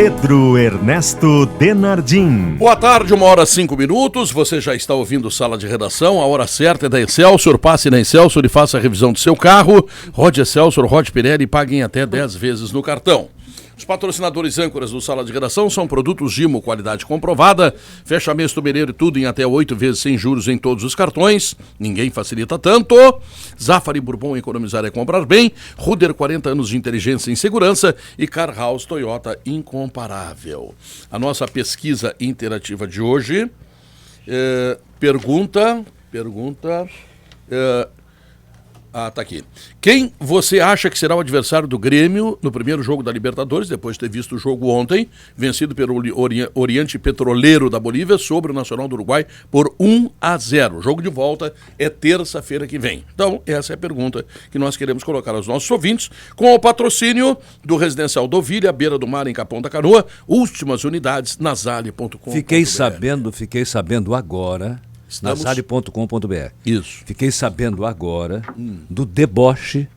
Pedro Ernesto Denardim. Boa tarde, 1h05. Você já está ouvindo Sala de Redação. A hora certa é da Excelsior. Passe na Excelsior e faça a revisão do seu carro. Rode Excelsior, Rode Pirelli e paguem até 10 vezes no cartão. Os patrocinadores âncoras do Sala de Redação são produtos Gimo, qualidade comprovada, fechamento Bereiro e tudo em até 8 vezes sem juros em todos os cartões. Ninguém facilita tanto. Zafari Bourbon, economizar é comprar bem. Ruder, 40 anos de inteligência em segurança. E Car House Toyota, incomparável. A nossa pesquisa interativa de hoje pergunta... tá aqui. Quem você acha que será o adversário do Grêmio no primeiro jogo da Libertadores, depois de ter visto o jogo ontem, vencido pelo Oriente Petroleiro da Bolívia sobre o Nacional do Uruguai por 1-0. O jogo de volta é terça-feira que vem. Então, essa é a pergunta que nós queremos colocar aos nossos ouvintes, com o patrocínio do Residencial Dovilha, beira do mar em Capão da Canoa, últimas unidades na Zale.com.br. Fiquei sabendo agora... Na Zale.com.br. Isso. Fiquei sabendo agora do deboche,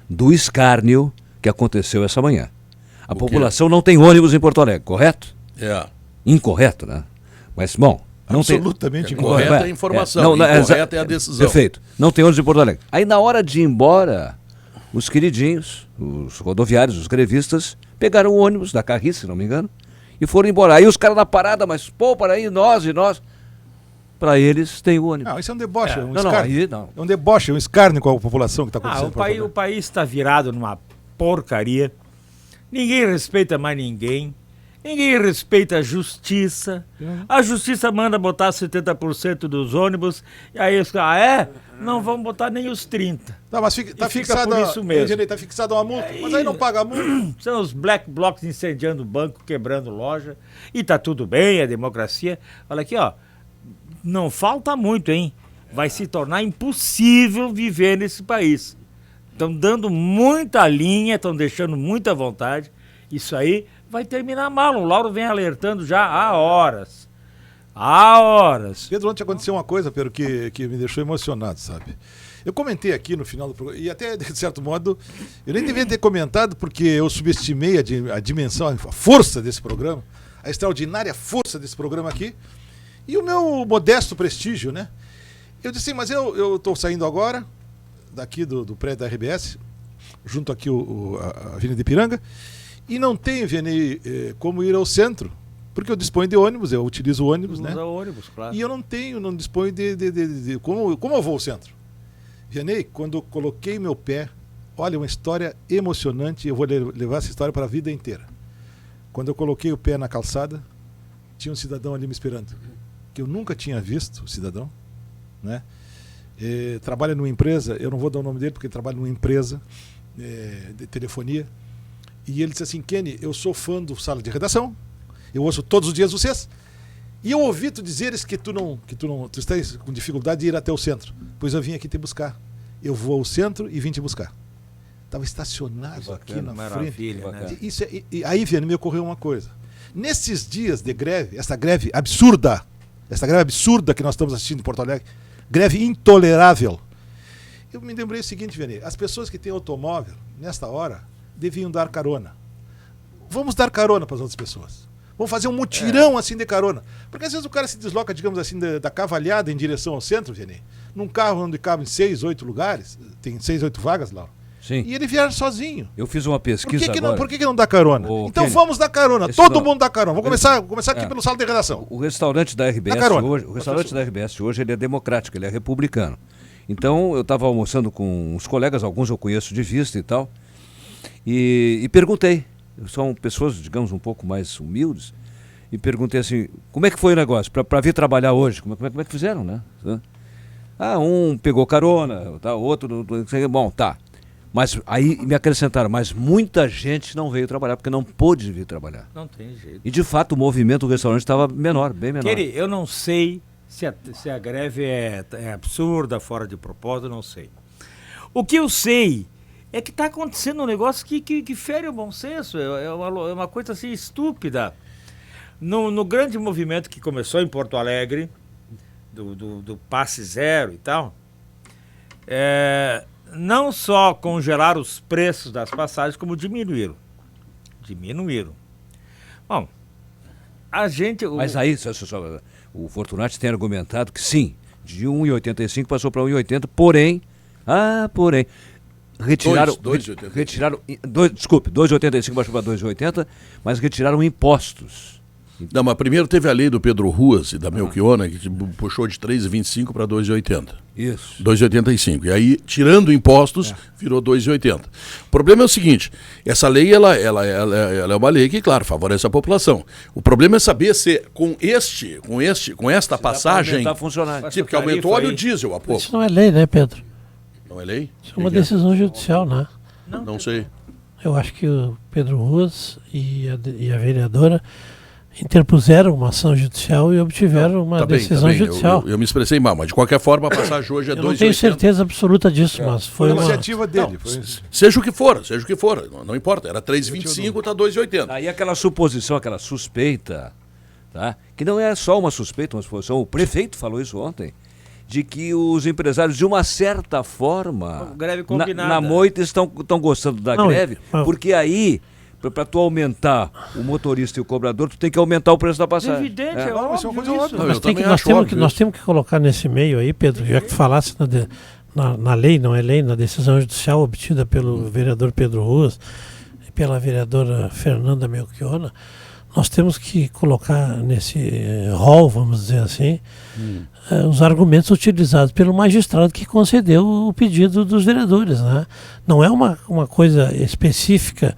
do escárnio que aconteceu essa manhã. A população não tem ônibus em Porto Alegre, correto? Incorreto, né? Mas, bom... Absolutamente incorreto é a informação, incorreta é a decisão. Perfeito. Não tem ônibus em Porto Alegre. Aí, na hora de ir embora, os queridinhos, os rodoviários, os grevistas, pegaram o ônibus da Carris, se não me engano, e foram embora. Aí os caras na parada, mas, para aí, nós... Para eles tem o ônibus. Não, isso é um deboche, é um escárnio. É um deboche, um escárnio com a população que está acontecendo. O país está virado numa porcaria. Ninguém respeita mais ninguém. Ninguém respeita a justiça. A justiça manda botar 70% dos ônibus. E aí os caras, não vão botar nem os 30%. Não, mas está fixado por isso mesmo. Está fixado uma multa, mas aí não paga a multa. São os black blocs incendiando banco, quebrando loja. E tá tudo bem, é democracia. Olha aqui, ó. Não falta muito, hein? Vai se tornar impossível viver nesse país. Estão dando muita linha, estão deixando muita vontade. Isso aí vai terminar mal. O Lauro vem alertando já há horas. Pedro, ontem aconteceu uma coisa, Pedro, que me deixou emocionado, sabe? Eu comentei aqui no final do programa, e até, de certo modo, eu nem devia ter comentado, porque eu subestimei a dimensão, a força desse programa, a extraordinária força desse programa aqui, e o meu modesto prestígio, né? Eu disse, mas eu estou saindo agora, daqui do prédio da RBS, junto aqui a Avenida Ipiranga, e não tenho, Vianney, como ir ao centro, porque eu disponho de ônibus, eu utilizo o ônibus, né? Ônibus, claro. E eu não disponho de como eu vou ao centro. Vianney, quando eu coloquei meu pé, olha, uma história emocionante, eu vou levar essa história para a vida inteira. Quando eu coloquei o pé na calçada, tinha um cidadão ali me esperando, que eu nunca tinha visto, o cidadão, né? Trabalha numa empresa, eu não vou dar o nome dele porque ele trabalha numa empresa de telefonia, e ele disse assim, Kenny, eu sou fã do Sala de Redação, eu ouço todos os dias vocês, e eu ouvi tu dizeres que tu estás com dificuldade de ir até o centro, pois eu vim aqui te buscar, eu vou ao centro e vim te buscar. Estava estacionado aqui na frente. Né? E aí, Vianney, me ocorreu uma coisa. Nesses dias de greve, essa greve absurda que nós estamos assistindo em Porto Alegre, greve intolerável, eu me lembrei o seguinte, Vianney, as pessoas que têm automóvel, nesta hora, deviam dar carona. Vamos dar carona para as outras pessoas. Vamos fazer um mutirão assim de carona. Porque às vezes o cara se desloca, digamos assim, da Cavalhada em direção ao centro, Vianney, num carro onde cabem 6, 8 lugares, tem 6, 8 vagas lá. Sim. E ele viaja sozinho. Eu fiz uma pesquisa agora. Por que não dá carona? Então Kenny, vamos dar carona. Todo mundo dá carona. Vamos começar aqui pelo Sala de Redação. O restaurante da RBS hoje, da RBS hoje ele é democrático, ele é republicano. Então eu estava almoçando com uns colegas, alguns eu conheço de vista e tal, e perguntei. São pessoas, digamos, um pouco mais humildes, e perguntei assim, como é que foi o negócio? Para vir trabalhar hoje, como é que fizeram, né? Um pegou carona, outro... Bom, tá. Mas aí me acrescentaram, mas muita gente não veio trabalhar, porque não pôde vir trabalhar. Não tem jeito. E de fato o movimento do restaurante estava menor, bem menor. Kenny, eu não sei se a greve é absurda, fora de propósito, não sei. O que eu sei é que está acontecendo um negócio que fere o bom senso, é uma coisa assim estúpida. No grande movimento que começou em Porto Alegre, do passe zero e tal, não só congelaram os preços das passagens, como diminuíram. Bom, a gente... Mas aí, o Fortunati tem argumentado que sim, de 1,85 passou para 1,80, porém, retiraram... 2,85 baixou para 2,80, mas retiraram impostos. Não, mas primeiro teve a lei do Pedro Ruas e da Melchiona, que puxou de 3,25 para 2,80. Isso. 2,85. E aí, tirando impostos, virou 2,80. O problema é o seguinte, essa lei, ela é uma lei que, claro, favorece a população. O problema é saber se com esta passagem... Está funcionando. Sim, porque aumentou óleo diesel há pouco. Isso não é lei, né, Pedro? Não é lei? Isso é uma decisão judicial, né? Não sei. Eu acho que o Pedro Ruas e a vereadora interpuseram uma ação judicial e obtiveram uma decisão judicial. Eu me expressei mal, mas de qualquer forma a passagem hoje é 2,80. Eu não tenho certeza absoluta disso, mas foi uma iniciativa dele. Seja o que for, não importa. Era 3,25, está 2,80. Aí aquela suposição, aquela suspeita, tá? Que não é só uma suspeita, uma suposição, o prefeito falou isso ontem, de que os empresários, de uma certa forma, greve combinada, na moita estão gostando da greve, porque aí... Para tu aumentar o motorista e o cobrador, tu tem que aumentar o preço da passagem. Evidente, é óbvio. Isso é uma coisa óbvia. Nós temos que colocar nesse meio aí, Pedro, já que tu falasse na lei, não é lei, na decisão judicial obtida pelo vereador Pedro Ruas e pela vereadora Fernanda Melchiona, nós temos que colocar nesse rol, vamos dizer assim, os argumentos utilizados pelo magistrado que concedeu o pedido dos vereadores, né? Não é uma coisa específica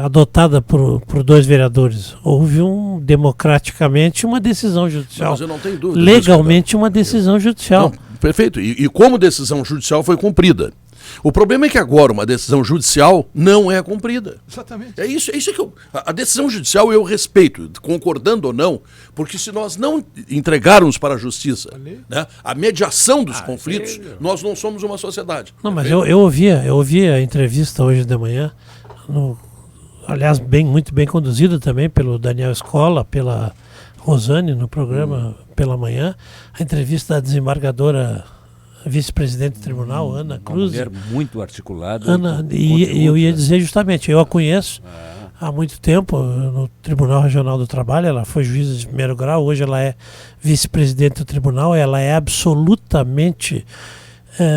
adotada por dois vereadores. Houve democraticamente uma decisão judicial. Mas eu não tenho dúvida. Legalmente uma decisão judicial. Não, perfeito. E como decisão judicial foi cumprida. O problema é que agora uma decisão judicial não é cumprida. Exatamente. É isso que a decisão judicial eu respeito, concordando ou não, porque se nós não entregarmos para a justiça, né, a mediação dos conflitos, nós não somos uma sociedade. Não, mas eu ouvi a entrevista hoje de manhã, aliás, muito bem conduzida também pelo Daniel Escola, pela Rosane no programa pela manhã, a entrevista da desembargadora vice-presidente do tribunal, Ana Cruz. Uma mulher muito articulada. E eu ia dizer justamente, eu a conheço há muito tempo no Tribunal Regional do Trabalho, ela foi juíza de primeiro grau, hoje ela é vice-presidente do tribunal, ela é absolutamente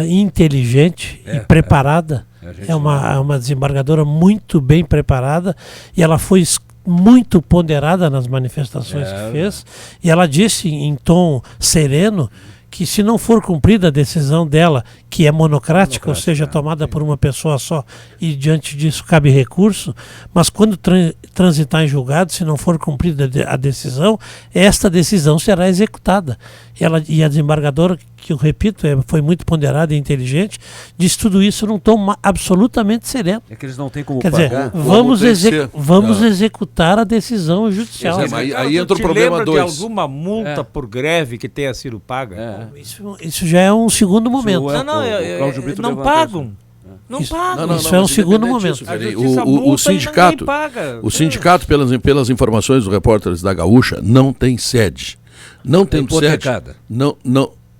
inteligente e preparada. É uma desembargadora muito bem preparada e ela foi muito ponderada nas manifestações que fez, e ela disse em tom sereno que se não for cumprida a decisão dela, que é monocrática, ou seja, tomada por uma pessoa só, e diante disso cabe recurso, mas quando transitar em julgado, se não for cumprida a decisão, esta decisão será executada. E a desembargadora, que eu repito, foi muito ponderada e inteligente, diz tudo isso num tom absolutamente sereno. É que eles não têm como Quer pagar. dizer, vamos executar a decisão judicial. Aí entra o problema 2. De alguma multa por greve que tenha sido paga? Isso já é um segundo momento. Não pagam. Não pagam. Isso é um segundo momento. O sindicato, pelas informações dos repórteres da Gaúcha, não tem sede. Não tendo sede. Não,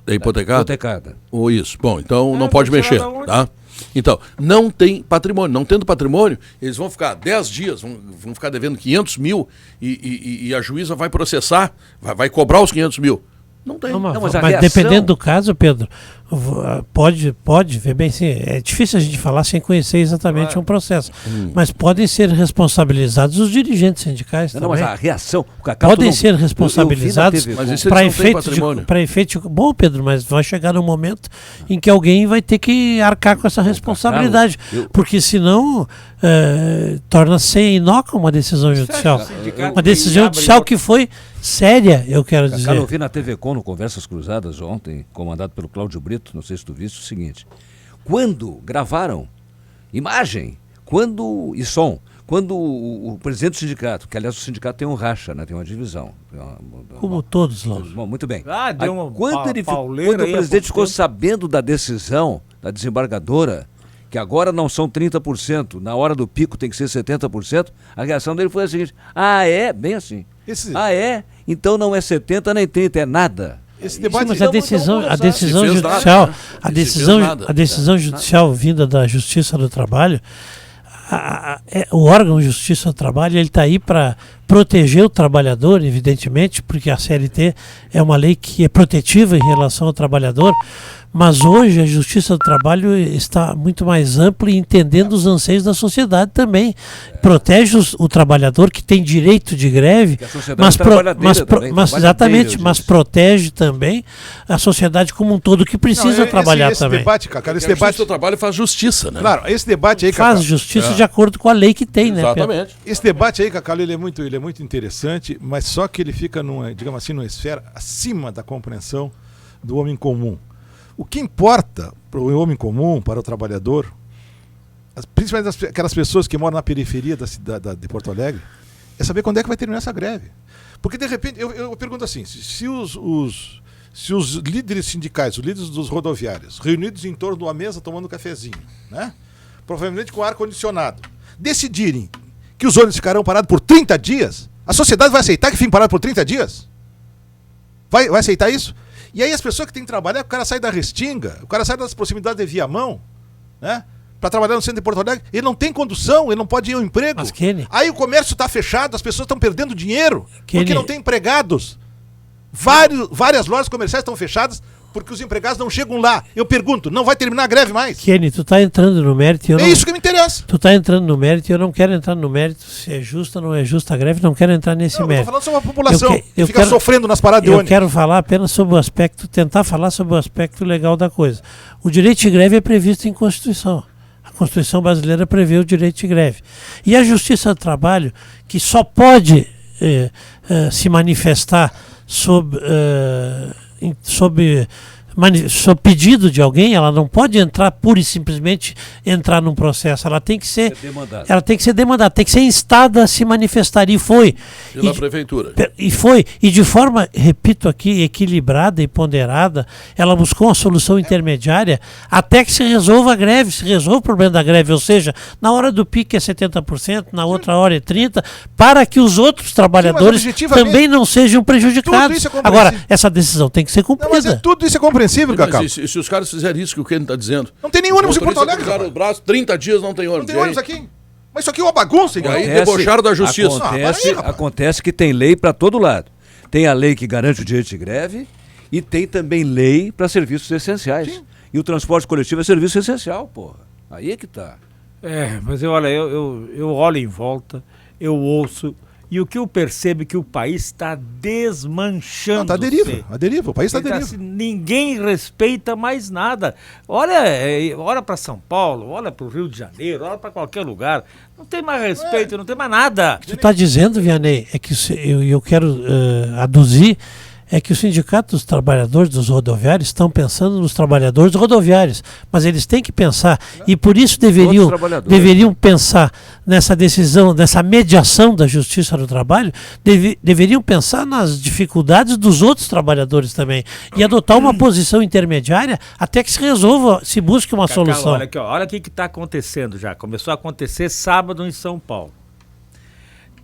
é hipotecada? Hipotecada. Ou isso. Bom, então não pode mexer, tá? Então, não tem patrimônio. Não tendo patrimônio, eles vão ficar 10 dias, vão ficar devendo 500 mil e a juíza vai processar, vai cobrar os 500 mil. Não tem. Mas dependendo do caso, Pedro, pode ver bem, sim, é difícil a gente falar sem conhecer exatamente um processo, mas podem ser responsabilizados os dirigentes sindicais também. Mas a reação... Podem ser responsabilizados para efeito... Bom, Pedro, mas vai chegar um momento em que alguém vai ter que arcar com essa responsabilidade, porque senão torna-se inócua uma decisão judicial. Uma decisão judicial que foi séria, eu quero dizer. Eu vi na TV Com, no Conversas Cruzadas ontem, comandado pelo Cláudio Brito, não sei se tu viste, o seguinte: quando gravaram imagem, e som, quando o presidente do sindicato, que aliás o sindicato tem um racha, né, tem uma divisão. Como todos, Lauro. Bom, muito bem. Quando o presidente ficou sabendo da decisão da desembargadora, que agora não são 30%, na hora do pico tem que ser 70%, a reação dele foi a seguinte: bem assim. Então não é 70 nem 30, é nada. Esse debate... Sim, mas a decisão judicial vinda da Justiça do Trabalho, o órgão de Justiça do Trabalho, ele está aí para proteger o trabalhador, evidentemente, porque a CLT é uma lei que é protetiva em relação ao trabalhador, mas hoje a Justiça do Trabalho está muito mais ampla e entendendo os anseios da sociedade também. Protege o trabalhador que tem direito de greve, mas protege também a sociedade como um todo que precisa trabalhar esse também. Debate, Cacá, esse A debate Justiça do Trabalho faz justiça, né? Claro, esse debate aí, Cacá, Faz justiça de acordo com a lei que tem, né, Pedro? Exatamente. esse debate aí, Cacá, ele é muito interessante, mas só que ele fica digamos assim, numa esfera acima da compreensão do homem comum. O que importa para o homem comum, para o trabalhador, principalmente aquelas pessoas que moram na periferia da cidade de Porto Alegre, é saber quando é que vai terminar essa greve. Porque, de repente, eu pergunto assim, se os líderes sindicais, os líderes dos rodoviários, reunidos em torno de uma mesa tomando um cafezinho, né, provavelmente com ar-condicionado, decidirem que os ônibus ficarão parados por 30 dias, a sociedade vai aceitar que fiquem parados por 30 dias? Vai aceitar isso? E aí as pessoas que têm que trabalhar, o cara sai da Restinga, o cara sai das proximidades de Viamão, né? Para trabalhar no centro de Porto Alegre, ele não tem condução, ele não pode ir ao emprego. Mas, Kenny, aí o comércio está fechado, as pessoas estão perdendo dinheiro, Kenny, porque não tem empregados. Várias lojas comerciais estão fechadas porque os empregados não chegam lá. Eu pergunto, não vai terminar a greve mais? Kenny, tu tá entrando no mérito. É isso que me interessa. Tu tá entrando no mérito e eu não quero entrar no mérito se é justa ou não é justa a greve, não quero entrar nesse Eu mérito. estou falando sobre a população que fica quero, sofrendo nas paradas de eu ônibus. quero falar apenas sobre o aspecto, tentar falar sobre o aspecto legal da coisa. O direito de greve é previsto em Constituição. A Constituição brasileira prevê o direito de greve. E a Justiça do Trabalho, que só pode se manifestar sob pedido de alguém, ela não pode entrar pura e simplesmente entrar num processo, ela tem que ser demandada, tem que ser instada a se manifestar, e foi. Pela prefeitura. E de forma, repito aqui, equilibrada e ponderada, ela buscou uma solução intermediária até que se resolva a greve, se resolva o problema da greve, ou seja, na hora do pique é 70%, na outra hora é 30%, para que os outros trabalhadores também não sejam prejudicados. Agora, essa decisão tem que ser cumprida. Tudo isso é compreensível, Cacá. Mas e se os caras fizerem isso que o Kenny está dizendo? Não tem nem ônibus em Porto Alegre, o braço, 30 dias não tem ônibus. Não tem ônibus aqui. Mas isso aqui é uma bagunça. E aí debocharam da justiça. Acontece que tem lei para todo lado. Tem a lei que garante o direito de greve e tem também lei para serviços essenciais. Sim. E o transporte coletivo é serviço essencial, porra. Aí é que tá. Mas eu olho em volta, eu ouço, e o que eu percebo é que o país está desmanchando. Está a deriva, o país está a deriva. Assim, ninguém respeita mais nada. Olha para São Paulo, olha para o Rio de Janeiro, olha para qualquer lugar. Não tem mais respeito, não tem mais nada. O que tu está dizendo, Vianney, é que eu quero aduzir, é que o Sindicato dos Trabalhadores dos Rodoviários estão pensando nos trabalhadores rodoviários, mas eles têm que pensar, e por isso deveriam pensar nessa decisão, nessa mediação da Justiça do Trabalho, deveriam pensar nas dificuldades dos outros trabalhadores também, e adotar uma posição intermediária até que se resolva, se busque uma solução. Olha o que está acontecendo já, começou a acontecer sábado em São Paulo.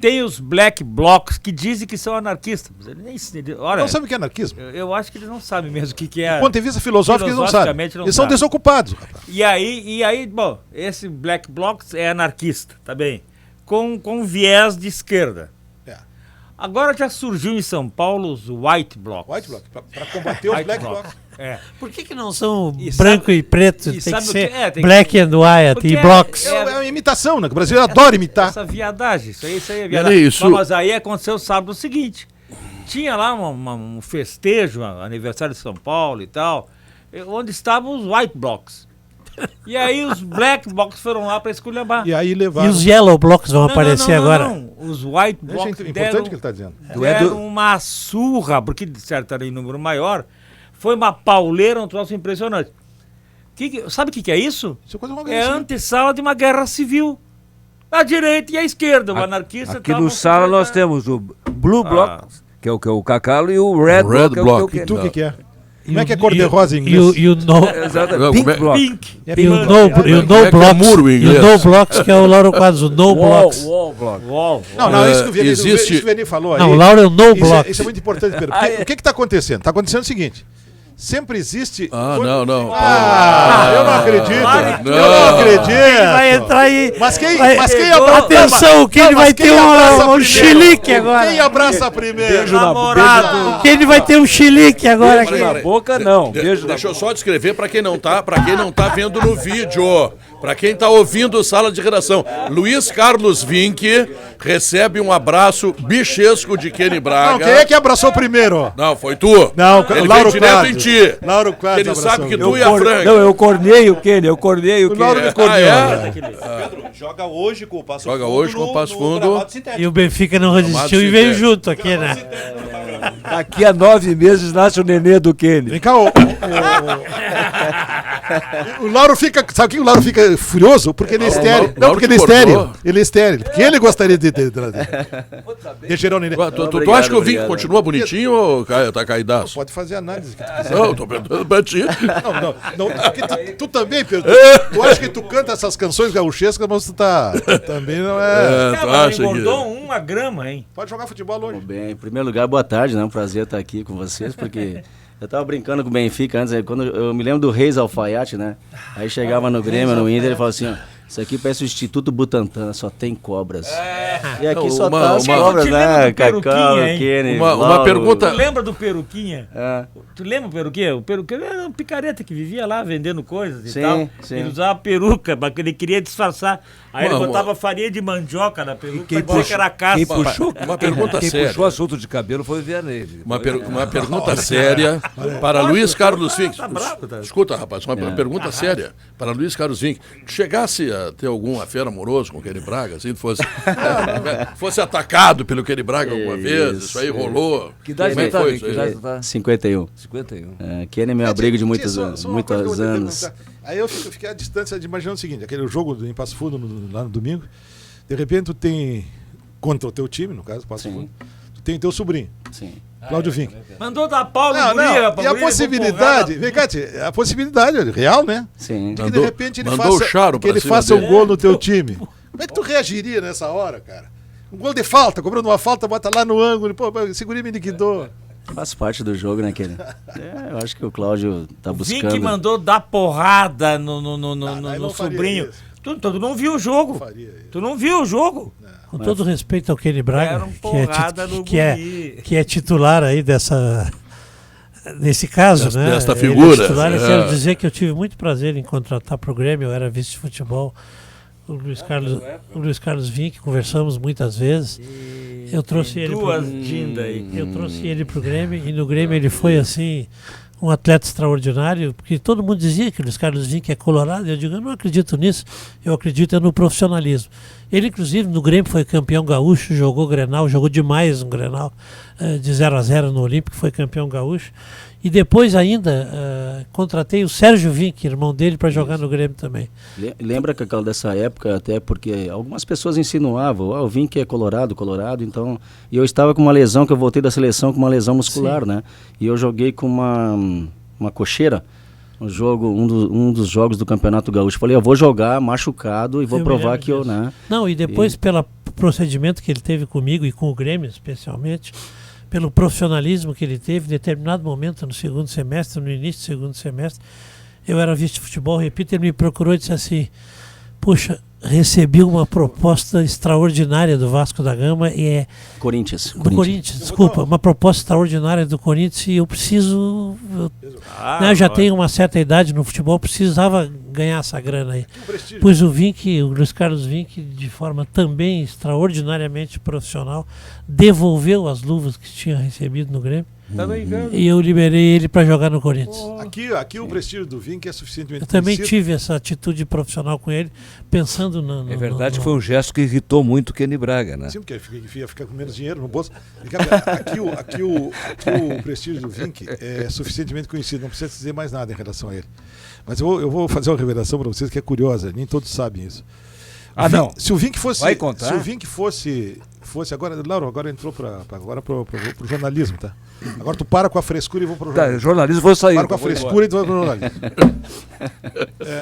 Tem os black blocs que dizem que são anarquistas. Não sabem o que é anarquismo? Eu acho que eles não sabem mesmo o que é. Do ponto de vista filosófico, eles não sabem. Eles são desocupados. E aí, bom, esse black bloc é anarquista, tá bem? Com viés de esquerda. Agora já surgiu em São Paulo os white blocs. White bloc, para combater os black blocs. Por que não são branco e preto? Tem que ser black and white e blocks. É uma imitação, né? O Brasil adora imitar. Essa viadagem, isso aí é viadagem. Mas aí aconteceu sábado o seguinte. Tinha lá um festejo, aniversário de São Paulo e tal, onde estavam os white blocs. E aí os black blocs foram lá para esculhambar. E aí levaram. E os yellow blocs vão aparecer agora? Não. Os white blocs importante que ele está dizendo. Deram uma surra, porque de certo era em número maior. Foi uma pauleira, um troço impressionante. Sabe o que é isso? É a antessala de uma guerra civil. A direita e a esquerda, o anarquista... Aqui no sala nós temos o Blue Bloc, que é o Cacalo, e o Red Bloc. E tu o que é? Como é que é cor-de-rosa em inglês? E o No Pink. E o No Blocks, que é o Lauro Quadros, o No Blocks. Não, isso que o Vianney falou aí. Não, o Lauro é o No Blocks. Isso é muito importante, Pedro. O que está acontecendo? Está acontecendo o seguinte. Sempre existe... Não. eu não acredito. Eu não acredito. vai entrar aí. Mas quem Atenção, que ele vai ter um chilique agora. Quem abraça primeiro? Beijo na Namorado. Que ele vai ter um chilique agora. Beijo na boca, não. Beijo na Deixa eu só descrever para quem não tá vendo no vídeo. Para quem tá ouvindo Sala de Redação, Luiz Carlos Vinck recebe um abraço bichesco de Kenny Braga. Não, quem é que abraçou primeiro? Não, foi tu. Não, ele Lauro veio direto Cláudio. em ti. Lauro Cláudio Ele abraçou. sabe que tu e a Franca. Não, eu cornei o Kenny, O Lauro me corneou. Pedro, joga hoje com o Passo Joga Fundo. hoje com o Passo Fundo. gramado sintético. E o Benfica não resistiu e veio junto aqui, né? Daqui a 9 meses nasce o nenê do Kenny. Vem cá, o Lauro fica. Sabe o que o Lauro fica furioso? Porque ele é estéreo. Não, porque ele é estéreo. Ele é estéreo. Porque ele gostaria de trazer. Deixa eu Nenê. Tu acha que o Vinck continua bonitinho ou tá caidaço? Pode fazer análise que tu quiser. Não, tô perguntando pra ti. Não, porque tu também, Pedro. Tu acha que tu canta essas canções gauchescas, mas tu tá. Também não é. Tu Cara, acha que... engordou 1 grama, hein? Pode jogar futebol hoje. Bem, em primeiro lugar, boa tarde, né? Um prazer estar aqui com vocês, porque eu tava brincando com o Benfica antes, quando eu me lembro do Reis Alfaiate, né? Aí chegava no Grêmio, no Inter, ele falava assim, ó, isso aqui parece o Instituto Butantan, só tem cobras. E aqui só tá as cobras, né? Cacau, Kenny, uma pergunta... Tu lembra do Peruquinha? É. Tu lembra o Peruquinha? O Peruquinha era um picareta que vivia lá vendendo coisas e Sim, tal. sim. Ele usava peruca, mas ele queria disfarçar. Aí ele botava farinha de mandioca na peruca pra dizer que era caspa. Uma pergunta Quem séria. puxou assunto de cabelo foi o Vianney. Uma pergunta séria para Luiz Carlos Vinck. Tá bravo, tá? Escuta, rapaz, uma pergunta séria para Luiz Carlos Vinck. Chegasse a ter algum affair amoroso com o Kenny Braga, assim, fosse atacado pelo Kenny Braga alguma vez, isso aí rolou. Que idade Como é você tá, foi Vinck? isso Que aí? idade você tá? 51. 51. Kenny é meu abrigo de muitos Só anos. uma coisa que Muitos eu vou te anos. perguntar. Aí eu fiquei à distância de imaginar o seguinte: aquele jogo em Passo Fundo lá no domingo, de repente tu tem, contra o teu time, no caso, Passo Fundo, tu tem teu sobrinho, Sim. Cláudio Vinck. Mandou dar pau no Não, guri, não. rapaz, E a o guri possibilidade, vem cá, tia, a possibilidade real, né? Sim. De que de repente ele mandou faça, o Charo que pra ele cima faça dele. um gol no teu time. Como é que tu reagiria nessa hora, cara? Um gol de falta, cobrando uma falta, bota lá no ângulo, pô, segurei me liquidou. Faz parte do jogo, né, Kenny? Eu acho que o Cláudio tá O buscando. Vinck mandou dar porrada no daí não faria sobrinho. isso. Tu não viu o jogo. Faria isso. Tu não viu o jogo. Com todo respeito ao Kenny Braga, Era um porrada no que guri. é titular aí nesse caso, né? Desta Ele figura. é titular, eu É. quero dizer que eu tive muito prazer em contratar para o Grêmio, eu era vice de futebol. O Luiz Carlos Vinck, conversamos muitas vezes. Eu trouxe ele Duas dindas aí. Eu trouxe ele pro Grêmio e no Grêmio ele foi assim um atleta extraordinário, porque todo mundo dizia que o Luiz Carlos Vinck é colorado, e eu digo, eu não acredito nisso, eu acredito no profissionalismo. Ele, inclusive, no Grêmio foi campeão gaúcho, jogou Grenal, jogou demais um Grenal, de 0-0 no Olímpico, foi campeão gaúcho. E depois ainda contratei o Sérgio Vinck, irmão dele, para jogar no Grêmio também. Lembra, Cacau, dessa época, até porque algumas pessoas insinuavam, o Vinck é colorado, e eu estava com uma lesão, que eu voltei da seleção com uma lesão muscular, Sim. né? E eu joguei com uma cocheira, um dos jogos do Campeonato Gaúcho. Falei, eu vou jogar machucado e vou Eu me provar lembro que eu, disso. né? Não, e depois pelo procedimento que ele teve comigo e com o Grêmio, especialmente, pelo profissionalismo que ele teve, em determinado momento no segundo semestre, no início do segundo semestre, eu era vice de futebol, repito, ele me procurou e disse assim, puxa, recebi uma proposta extraordinária do Vasco da Gama e é Corinthians. do Corinthians, desculpa, uma proposta extraordinária do Corinthians e eu preciso, eu já tenho uma certa idade no futebol, precisava ganhar essa grana aí. Pois o Luiz Carlos Vinck, de forma também extraordinariamente profissional, devolveu as luvas que tinha recebido no Grêmio Tá brincando? e eu liberei ele para jogar no Corinthians. Aqui o prestígio do Vinck é suficientemente Eu também conhecido. tive essa atitude profissional com ele, pensando no... É verdade que foi um gesto que irritou muito o Kenny Braga, né? Sim, porque ia ficar com menos dinheiro no bolso. Aqui o prestígio do Vinck é suficientemente conhecido, não precisa dizer mais nada em relação a ele. Mas eu vou fazer uma revelação para vocês que é curiosa, nem todos sabem isso. Não. Se o Vinck fosse. Vai contar? Se o Vinck fosse agora, Lauro, agora entrou pro jornalismo, tá? Agora tu para com a frescura e vou pro Tá, jornalismo. jornalismo, vou sair. Para com a vou embora. frescura e tu vai pro jornalismo.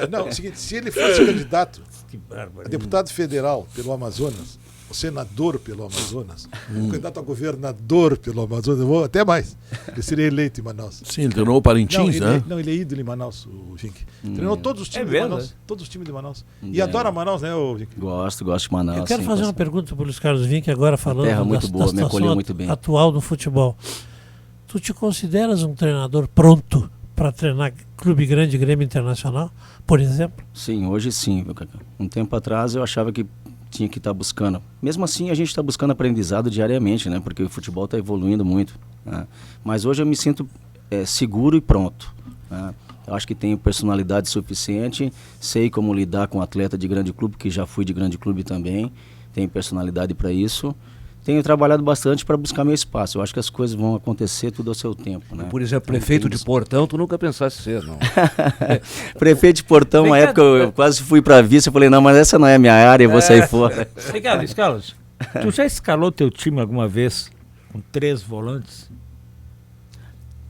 Não, é o seguinte, se ele fosse candidato Que bárbaro. a deputado federal pelo Amazonas, senador pelo Amazonas, candidato a governador pelo Amazonas, eu vou até mais. Ele seria eleito em Manaus. Sim, ele treinou o Parintins, né? Não, ele é ídolo em Manaus, o Vink. Treinou todos os times de mesmo, Manaus. Todos os times de Manaus. E adora Manaus, né, o Vink? Gosto de Manaus. Eu quero sim, fazer uma gosto. pergunta para o Luiz Carlos Vinck, agora falando terra muito boa, da me acolheu situação muito bem. atual do futebol. Tu te consideras um treinador pronto para treinar clube grande, Grêmio Internacional, por exemplo? Sim, hoje sim, viu, Cacá? Um tempo atrás eu achava que tinha que estar buscando. Mesmo assim, a gente está buscando aprendizado diariamente, né? Porque o futebol está evoluindo muito. Né? Mas hoje eu me sinto seguro e pronto. Né? Eu acho que tenho personalidade suficiente, sei como lidar com atleta de grande clube, que já fui de grande clube também, tenho personalidade para isso. Tenho trabalhado bastante para buscar meu espaço. Eu acho que as coisas vão acontecer tudo ao seu tempo. Né? Por exemplo, prefeito de Portão, tu nunca pensaste ser, não? Prefeito de Portão, uma época eu quase fui para vice, eu falei, não, mas essa não é a minha área, eu vou sair fora. Luiz Carlos, tu já escalou teu time alguma vez com 3 volantes?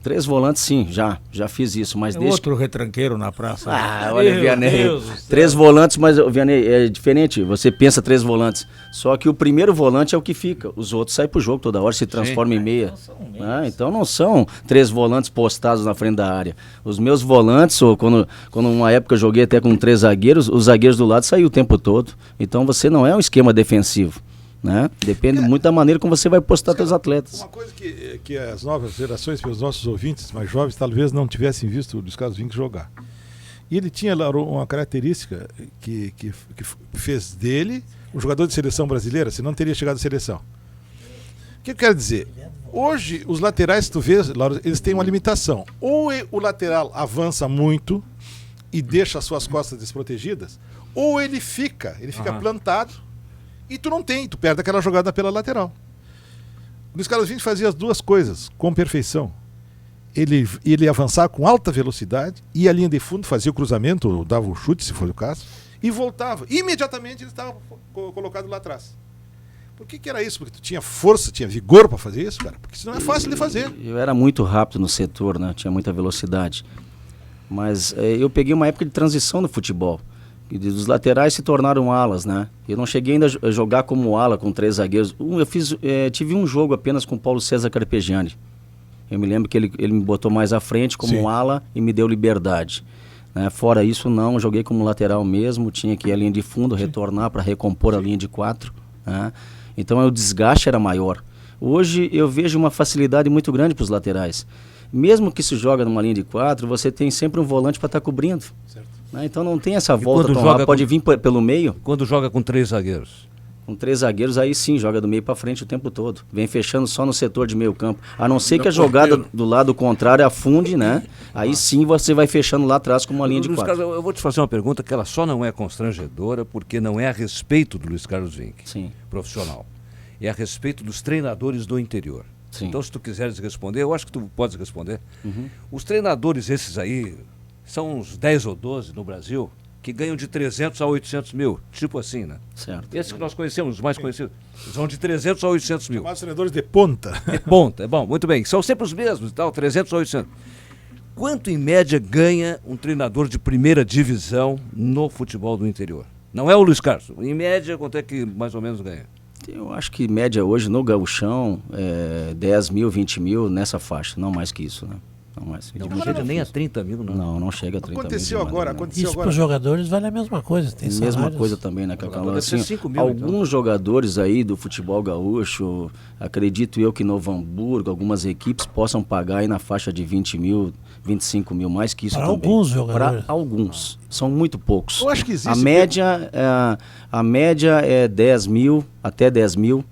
3 volantes, sim, já fiz isso, mas desde... Outro retranqueiro na praça. Olha, Vianney, 3 volantes, mas, Vianney, é diferente, você pensa 3 volantes, só que o primeiro volante é o que fica, os outros saem pro jogo toda hora, se transformam em meia. Então não são 3 volantes postados na frente da área. Os meus volantes, quando uma época eu joguei até com 3 zagueiros, os zagueiros do lado saíam o tempo todo, então você não é um esquema defensivo. Né? Depende muito da maneira como você vai postar seus atletas. Uma coisa que as novas gerações, pelos nossos ouvintes mais jovens, talvez não tivessem visto o Luiz Carlos Vinck jogar. E ele tinha uma característica que fez dele um jogador de seleção brasileira, senão teria chegado à seleção. O que eu quero dizer? Hoje, os laterais, tu vê, Laura, eles têm uma limitação. Ou o lateral avança muito e deixa as suas costas desprotegidas, ou ele fica plantado. E tu perde aquela jogada pela lateral. O Luiz Carlos Vinck fazia as duas coisas com perfeição. Ele avançava com alta velocidade, ia à linha de fundo, fazia o cruzamento, dava o chute, se for o caso, e voltava. Imediatamente ele estava colocado lá atrás. Por que era isso? Porque tu tinha força, tinha vigor para fazer isso, cara? Porque isso não é fácil de fazer. Eu era muito rápido no setor, né? Tinha muita velocidade. Mas eu peguei uma época de transição no futebol. E os laterais se tornaram alas, né? Eu não cheguei ainda a jogar como ala com 3 zagueiros. Tive um jogo apenas com o Paulo César Carpegiani. Eu me lembro que ele me botou mais à frente como ala e me deu liberdade. Né? Fora isso, não. Joguei como lateral mesmo. Tinha que ir à linha de fundo, retornar para recompor a linha de 4. Né? Então o desgaste era maior. Hoje eu vejo uma facilidade muito grande para os laterais. Mesmo que se joga numa linha de 4, você tem sempre um volante para estar cobrindo. Certo. Então não tem essa volta tão rápida, pode vir pelo meio. Quando joga com 3 zagueiros? Com 3 zagueiros, aí sim, joga do meio para frente o tempo todo. Vem fechando só no setor de meio campo. A não ser que a jogada do lado contrário afunde, né? Aí sim você vai fechando lá atrás com uma linha de 4. Luiz Carlos, eu vou te fazer uma pergunta que ela só não é constrangedora porque não é a respeito do Luiz Carlos Vinck, profissional. É a respeito dos treinadores do interior. Sim. Então se tu quiseres responder, eu acho que tu podes responder. Os treinadores esses aí... São uns 10 ou 12 no Brasil que ganham de 300 a 800 mil, tipo assim, né? Certo. Esses que nós conhecemos, os mais conhecidos, são de 300 a 800 mil. Chamados treinadores de ponta. De ponta, é bom, muito bem. São sempre os mesmos e tal, 300 a 800. Quanto em média ganha um treinador de primeira divisão no futebol do interior? Não é o Luiz Carlos. Em média, quanto é que mais ou menos ganha? Eu acho que média hoje no gauchão é 10 mil, 20 mil nessa faixa, não mais que isso, né? Não chega nem a 30 mil, não. Não chega a 30 aconteceu mil. Agora. Isso para os jogadores vale a mesma coisa. Tem mesma coisa também, né, Cacau? Assim, alguns jogadores aí do futebol gaúcho, acredito eu que Novo Hamburgo, algumas equipes possam pagar aí na faixa de 20 mil, 25 mil, mais que isso para também. Alguns jogadores. Para alguns. São muito poucos. Eu acho que existe... A média é 10 mil, até 10 mil.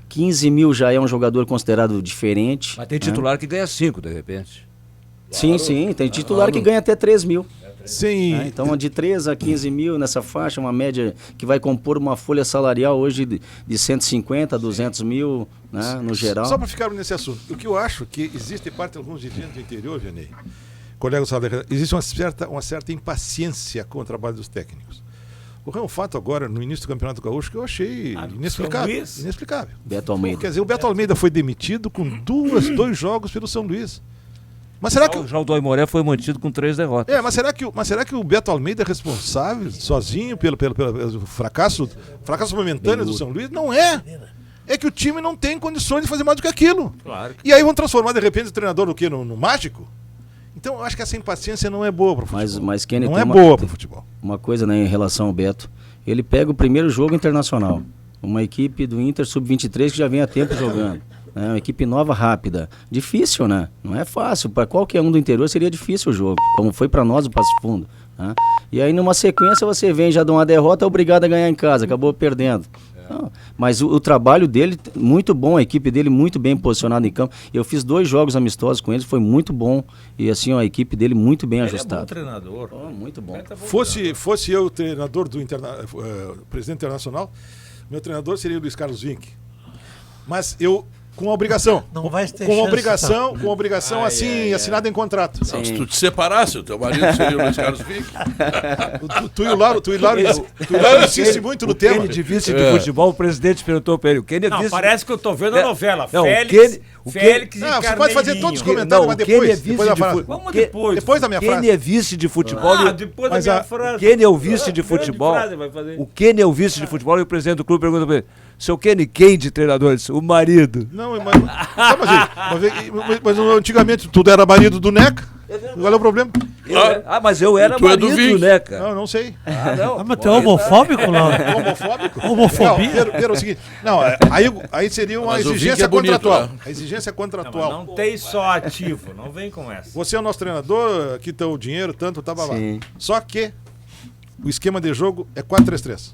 15 mil já é um jogador considerado diferente. Mas tem titular que ganha 5, de repente. Sim, tem titular que ganha até 3 mil. Sim. Então, de 3 a 15 mil nessa faixa, uma média que vai compor uma folha salarial hoje de 150 a 200 mil, né, no geral. Só para ficar nesse assunto, o que eu acho que existe parte de alguns dirigentes do interior, Vianney, colegas, existe uma certa impaciência com o trabalho dos técnicos. Ocorreu um fato agora, no início do Campeonato Gaúcho, que eu achei inexplicável. Beto Almeida. Quer dizer, o Beto Almeida foi demitido com dois jogos pelo São Luís. Mas será que Já o do Aimoré foi mantido com 3 derrotas. mas será que o Beto Almeida é responsável sozinho pelo fracasso momentâneo do São Luís? Não é. É que o time não tem condições de fazer mais do que aquilo. Claro. E aí vão transformar de repente o treinador no quê? No mágico? Então eu acho que essa impaciência não é boa para o futebol. Mas Kenny, não tem é boa para o futebol. Uma coisa, né, em relação ao Beto. Ele pega o primeiro jogo internacional. Uma equipe do Inter Sub-23 que já vem há tempo jogando. É uma equipe nova, rápida. Difícil, né? Não é fácil. Para qualquer um do interior seria difícil o jogo, como foi para nós o Passo Fundo. Né? E aí, numa sequência, você vem já de uma derrota, é obrigado a ganhar em casa, acabou perdendo. Não, mas o trabalho dele, muito bom, a equipe dele muito bem posicionada em campo. Eu fiz 2 jogos amistosos com eles, foi muito bom. E assim, a equipe dele muito bem ajustada. É bom treinador. Muito bom. Fosse eu o treinador presidente internacional, meu treinador seria o Luiz Carlos Vinck. Mas eu, com obrigação. Não vai ter com chance, obrigação, com obrigação assinada em contrato. Não, se tu te separasse, o teu marido seria o Luiz Carlos Vinck. Tu e o Lauro insiste muito no tema. Kenny de vice de futebol, o presidente perguntou para ele. O Kenny é Não, vice... parece que eu tô vendo a novela. Não, Félix e Não, você pode fazer Carneirinho. todos os comentários, mas depois, Kenny é vice depois da de frase. futebol. Vamos depois. Depois da minha Kenny frase. é vice de futebol. Depois da Mas minha a- frase. O Kenny é o vice de Grande futebol. frase vai fazer. O Kenny é o vice de futebol e o presidente do clube pergunta para ele: seu Kenny, quem de treinador? Ele disse, o marido. Não, mas antigamente tudo era marido do Neca. Qual é o problema? Mas eu era tu é do marido Vinck. né, cara? Não sei. Ah, mas tu é homofóbico, Lauro? Homofóbico? Homofobia? Não, Pedro, é o seguinte. Não, aí seria uma Mas o exigência Vinck é bonito, contratual. né? A exigência Não, contratual. mas não tem só ativo. Não vem com essa. Você é o nosso treinador, aqui tá o dinheiro, tanto, tá babá. Sim. Só que o esquema de jogo é 4-3-3.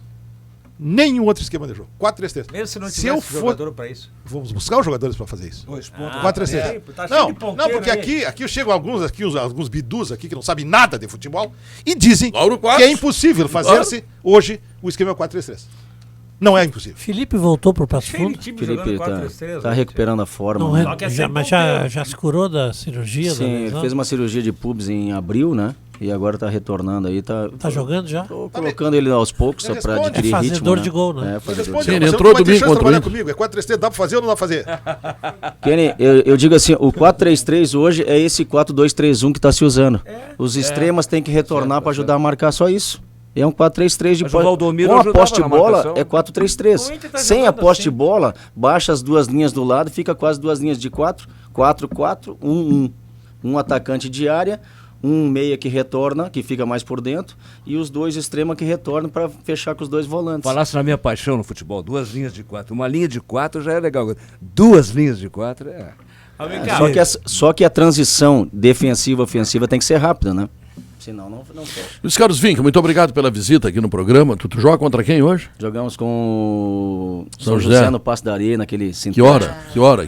Nenhum outro esquema de jogo. 4-3-3. Mesmo se não Se tivesse eu for- jogador pra isso. Vamos buscar os jogadores para fazer isso. 4-3-3. tá cheio Não, de ponteiro não, porque aí. aqui chegam alguns bidus aqui que não sabem nada de futebol e dizem Lauro que Quadros. é impossível fazer-se hoje o esquema 4-3-3. Não é impossível. Felipe voltou pro Passo Cheio de Fundo? time Felipe jogando tá 4-3-3. tá recuperando a forma. Não, né? Só que é já, sem mas ponteiro. já se curou da cirurgia? da Sim, ele lesão? fez uma cirurgia de pubs em abril, né? E agora tá retornando aí. Tá jogando já? Tô colocando ele aos poucos só pra responde. adquirir É fazedor ritmo, né? de gol, né? É, Mas fazedor responde, de Sim, ele você entrou não vai ter domingo chance de contra o trabalhar Inter. comigo. É 4-3-3, dá pra fazer ou não dá pra fazer? Kenny, eu digo assim, o 4-3-3 hoje é esse 4-2-3-1 que tá se usando. Os extremas têm que retornar pra ajudar a marcar só isso. É um 4-3-3 de Mas o Valdomiro com a ajudava poste de na bola marcação. é O 4-3-3. Inter tá Sem a jogando poste de assim. bola, baixa as 2 linhas do lado, fica com as 2 linhas de 4-4-4-1-1. Um atacante de área, um meia que retorna, que fica mais por dentro, e os 2 extremos que retornam para fechar com os 2 volantes. Falasse na minha paixão no futebol, 2 linhas de 4. Uma linha de 4 já é legal. 2 linhas de 4 é... Mas vem cá, Só que a transição defensiva-ofensiva tem que ser rápida, né? Senão não fecha. Luiz Carlos Vinck, muito obrigado pela visita aqui no programa. Tu joga contra quem hoje? Jogamos com o São São José. José no Passo da Areia, naquele Que hora? Que hora?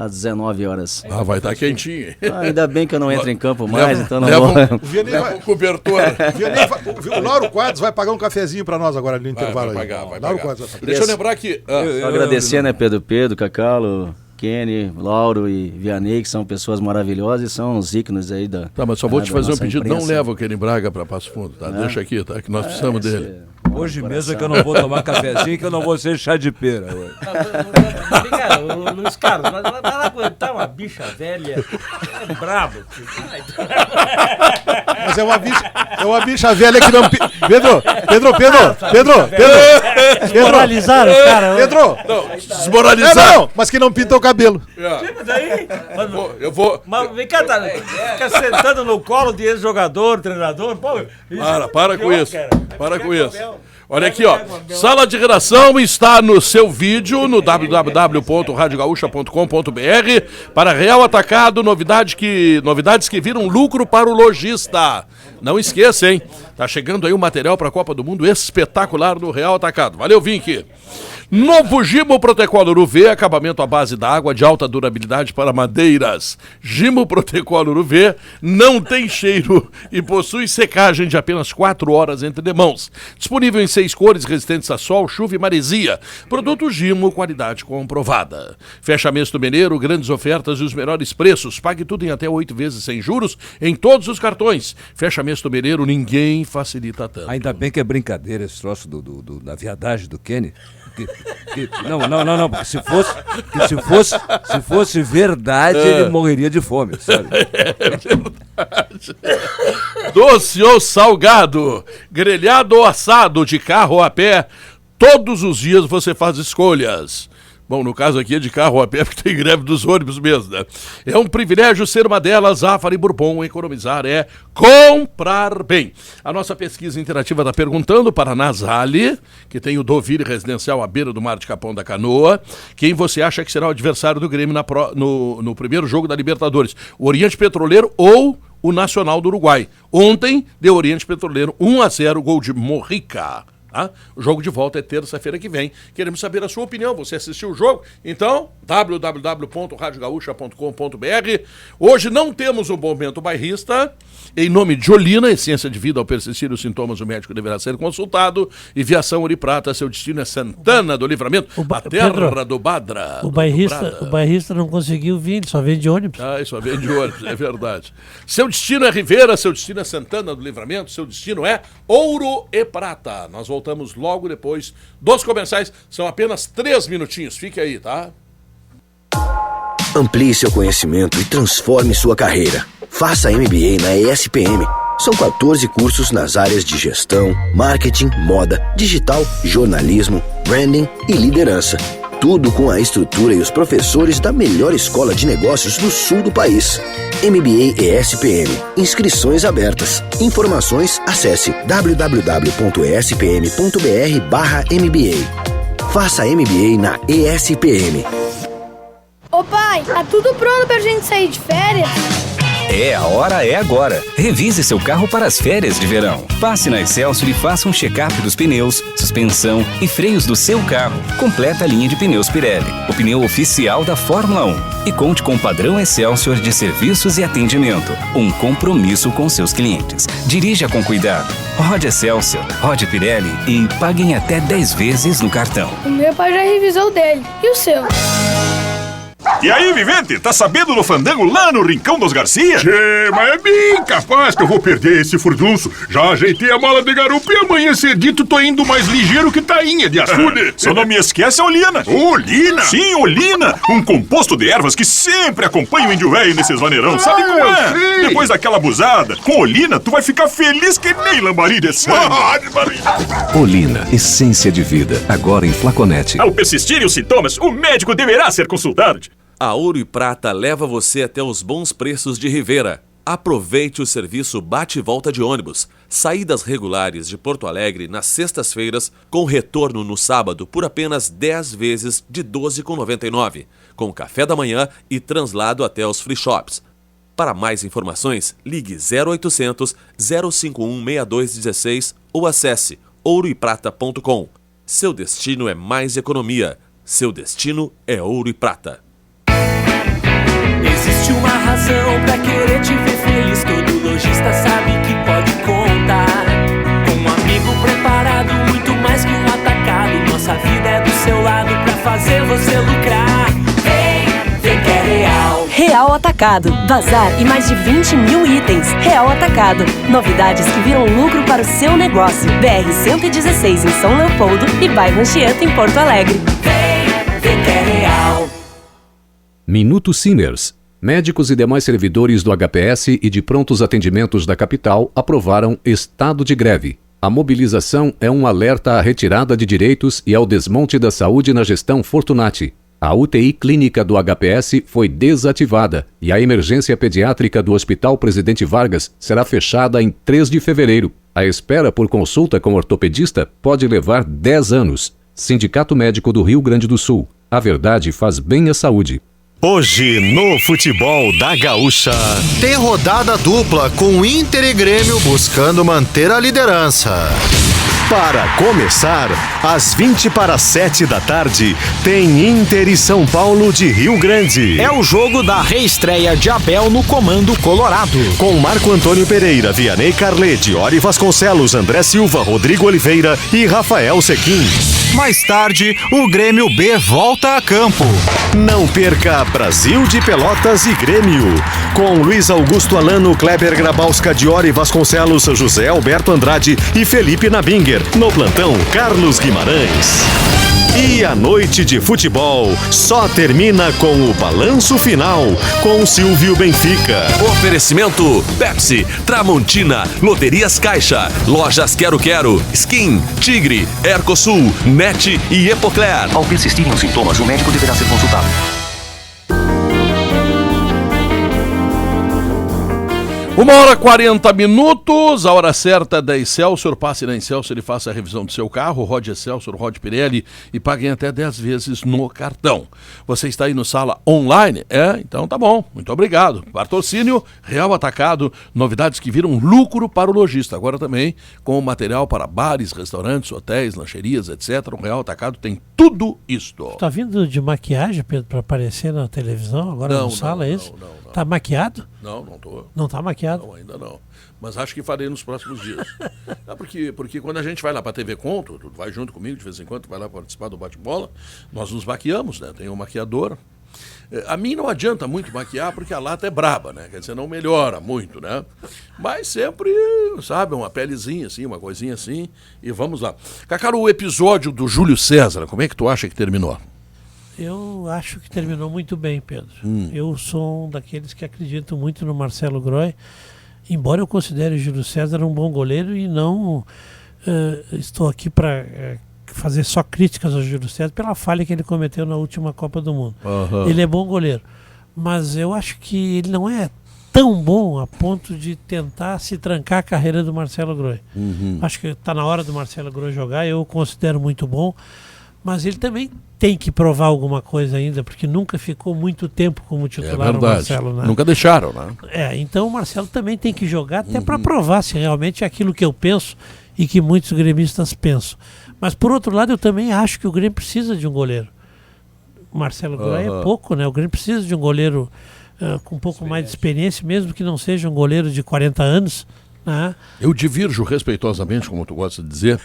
Às 19 horas. Ah, vai estar quentinho. Ainda bem que eu não entro em campo mais, então não leva vou... O Vianney Leva vai, um cobertor. o Lauro Quadros vai pagar um cafezinho pra nós agora no intervalo. Vai aí. pagar, vai Lauro pagar. Quadros vai pagar. Deixa eu lembrar que... Só agradecer, né, Pedro, Cacalo, Kenny, Lauro e Vianney, que são pessoas maravilhosas e são os ícones aí da... Tá, mas só vou te da fazer um nossa pedido. Não imprensa. leva o Kenny Braga pra Passo Fundo, tá? Deixa aqui, tá? Que nós precisamos dele. Hoje mesmo é que eu não vou tomar cafezinho, que eu não vou ser chá de pera. Hoje. vem cá, o Luiz Carlos, vai lá aguentar uma bicha velha. É brabo. Mas é uma bicha velha que não... Pedro! Moralizaram, cara. Pedro! Não, desmoralizar. Não, mas que não pinta o cabelo. Mas daí... Eu vou... Mas vem cá, tá, fica sentando no colo de ex-jogador, treinador. Pô, Para com pior, isso. cara. Para com Vai isso. Abel. Olha aqui, ó. Sala de redação está no seu vídeo no www.radiogaúcha.com.br para Real Atacado, novidades que viram lucro para o lojista. Não esqueça, hein? Tá chegando aí o material para a Copa do Mundo espetacular do Real Atacado. Valeu, Vinck. Novo Gimo Protecolor UV, acabamento à base d'água de alta durabilidade para madeiras. Gimo Protecolor UV não tem cheiro e possui secagem de apenas 4 horas entre demãos. Disponível em 6 cores, resistentes a sol, chuva e maresia. Produto Gimo, qualidade comprovada. Fechamento Mineiro, grandes ofertas e os melhores preços. Pague tudo em até 8 vezes sem juros em todos os cartões. Fechamento Mineiro, ninguém facilita tanto. Ainda bem que é brincadeira esse troço da viadagem do Kenny. Porque Não. Se fosse verdade, ele morreria de fome, sabe? É verdade. Doce ou salgado, grelhado ou assado, de carro ou a pé, todos os dias você faz escolhas. Bom, no caso aqui é de carro ou a pé, porque tem greve dos ônibus mesmo, né? É um privilégio ser uma delas. Zafari e Bourbon, economizar é comprar bem. A nossa pesquisa interativa está perguntando para a Nasali, que tem o Deauville Residencial à beira do Mar de Capão da Canoa, quem você acha que será o adversário do Grêmio no primeiro jogo da Libertadores, o Oriente Petroleiro ou o Nacional do Uruguai. Ontem deu Oriente Petroleiro 1-0, gol de Morrica. Tá? O jogo de volta é terça-feira que vem. Queremos saber a sua opinião. Você assistiu o jogo? Então, www.radiogaúcha.com.br. Hoje não temos o momento bairrista. Em nome de Olina, essência de vida, ao persistir os sintomas, o médico deverá ser consultado. E Viação Ouro e Prata, seu destino é Santana do Livramento, a terra Pedro, do Badra. O bairrista não conseguiu vir, ele só vem de ônibus. Ah, só vem de ônibus, é verdade. Seu destino é Rivera, seu destino é Santana do Livramento, seu destino é Ouro e Prata. Nós voltamos logo depois dos comerciais. São apenas 3 minutinhos. Fique aí, tá? Amplie seu conhecimento e transforme sua carreira. Faça MBA na ESPM. São 14 cursos nas áreas de gestão, marketing, moda, digital, jornalismo, branding e liderança. Tudo com a estrutura e os professores da melhor escola de negócios do sul do país. MBA ESPM. Inscrições abertas. Informações, acesse www.espm.br/MBA. Faça MBA na ESPM. Ô pai, tá tudo pronto pra gente sair de férias? A hora é agora. Revise seu carro para as férias de verão. Passe na Excelsior e faça um check-up dos pneus, suspensão e freios do seu carro. Completa a linha de pneus Pirelli, o pneu oficial da Fórmula 1. E conte com o padrão Excelsior de serviços e atendimento. Um compromisso com seus clientes. Dirija com cuidado. Rode Excelsior, rode Pirelli e paguem até 10 vezes no cartão. O meu pai já revisou o dele. E o seu? E aí, Vivente, tá sabendo do fandango lá no Rincão dos Garcia? Tchê, mas é bem capaz que eu vou perder esse furdunço. Já ajeitei a mala de garupa e amanhã cedito tô indo mais ligeiro que tainha de açude. Só não me esquece a Olina. Olina? Sim, Olina, um composto de ervas que sempre acompanha o índio velho nesses vaneirão. Sabe como é? Sei. Depois daquela abusada, com Olina, tu vai ficar feliz que nem lambari de sangue. Olina, essência de vida, agora em flaconete. Ao persistirem os sintomas, o médico deverá ser consultado. A Ouro e Prata leva você até os bons preços de Rivera. Aproveite o serviço bate e volta de ônibus. Saídas regulares de Porto Alegre nas sextas-feiras, com retorno no sábado por apenas 10 vezes de R$ 12,99, com café da manhã e translado até os free shops. Para mais informações, ligue 0800 051 6216 ou acesse ouroeprata.com. Seu destino é mais economia. Seu destino é Ouro e Prata. Existe uma razão pra querer te ver feliz. Todo lojista sabe que pode contar com um amigo preparado, muito mais que um atacado. Nossa vida é do seu lado pra fazer você lucrar. Vem que é real. Real Atacado. Bazar e mais de 20 mil itens. Real Atacado. Novidades que viram lucro para o seu negócio. BR-116 em São Leopoldo e bairro Anchieta em Porto Alegre. Vem que é real. Minuto Sinners. Médicos e demais servidores do HPS e de prontos atendimentos da capital aprovaram estado de greve. A mobilização é um alerta à retirada de direitos e ao desmonte da saúde na gestão Fortunati. A UTI clínica do HPS foi desativada e a emergência pediátrica do Hospital Presidente Vargas será fechada em 3 de fevereiro. A espera por consulta com ortopedista pode levar 10 anos. Sindicato Médico do Rio Grande do Sul. A verdade faz bem à saúde. Hoje, no futebol da Gaúcha, tem rodada dupla com Inter e Grêmio buscando manter a liderança. Para começar, às 6:20 tem Inter e São Paulo de Rio Grande. É o jogo da reestreia de Abel no comando colorado. Com Marco Antônio Pereira, Vianney Carlet, Diori Vasconcelos, André Silva, Rodrigo Oliveira e Rafael Sequim. Mais tarde, o Grêmio B volta a campo. Não perca Brasil de Pelotas e Grêmio. Com Luiz Augusto Alano, Kleber Grabowska, Diori Vasconcelos, José Alberto Andrade e Felipe Nabinger. No plantão, Carlos Guimarães. E a noite de futebol só termina com o balanço final com Silvio Benfica. Oferecimento Pepsi, Tramontina, Loterias Caixa, Lojas Quero Quero, Skin, Tigre, Ercosul, NET e Epocler. Ao persistirem os sintomas, o médico deverá ser consultado. 1h40, a hora certa da Excelsior. Passe na Excelsior e faça a revisão do seu carro. Rode Excelsior, Rode Pirelli e paguem até 10 vezes no cartão. Você está aí no Sala Online? Então tá bom, muito obrigado. Patrocínio Real Atacado, novidades que viram lucro para o lojista. Agora também com material para bares, restaurantes, hotéis, lancherias, etc. O Real Atacado tem tudo isto. Tá vindo de maquiagem, Pedro, para aparecer na televisão agora no Sala, é isso? Não. Tá maquiado? Não tô. Não tá maquiado? Não, ainda não. Mas acho que farei nos próximos dias. Porque quando a gente vai lá para a TV Conto, tu vai junto comigo de vez em quando, tu vai lá participar do bate-bola, nós nos maquiamos, né? Tem um maquiador. A mim não adianta muito maquiar porque a lata é braba, né? Quer dizer, não melhora muito, né? Mas sempre, sabe, uma pelezinha assim, uma coisinha assim, e vamos lá. Cacaro, o episódio do Júlio César, como é que tu acha que terminou? Eu acho que terminou muito bem, Pedro. Eu sou um daqueles que acreditam muito no Marcelo Groy, embora eu considere o Júlio César um bom goleiro e não estou aqui para fazer só críticas ao Júlio César pela falha que ele cometeu na última Copa do Mundo. Ele é bom goleiro, mas eu acho que ele não é tão bom a ponto de tentar se trancar a carreira do Marcelo Groy. Acho que está na hora do Marcelo Groy jogar, eu o considero muito bom, mas ele também tem que provar alguma coisa ainda, porque nunca ficou muito tempo como titular o Marcelo, né? Nunca deixaram, né? Então o Marcelo também tem que jogar até para provar se realmente é aquilo que eu penso e que muitos gremistas pensam. Mas por outro lado, eu também acho que o Grêmio precisa de um goleiro. O Marcelo Groy é pouco, né? O Grêmio precisa de um goleiro com um pouco mais de experiência, mesmo que não seja um goleiro de 40 anos. Né? Eu divirjo respeitosamente, como tu gosta de dizer,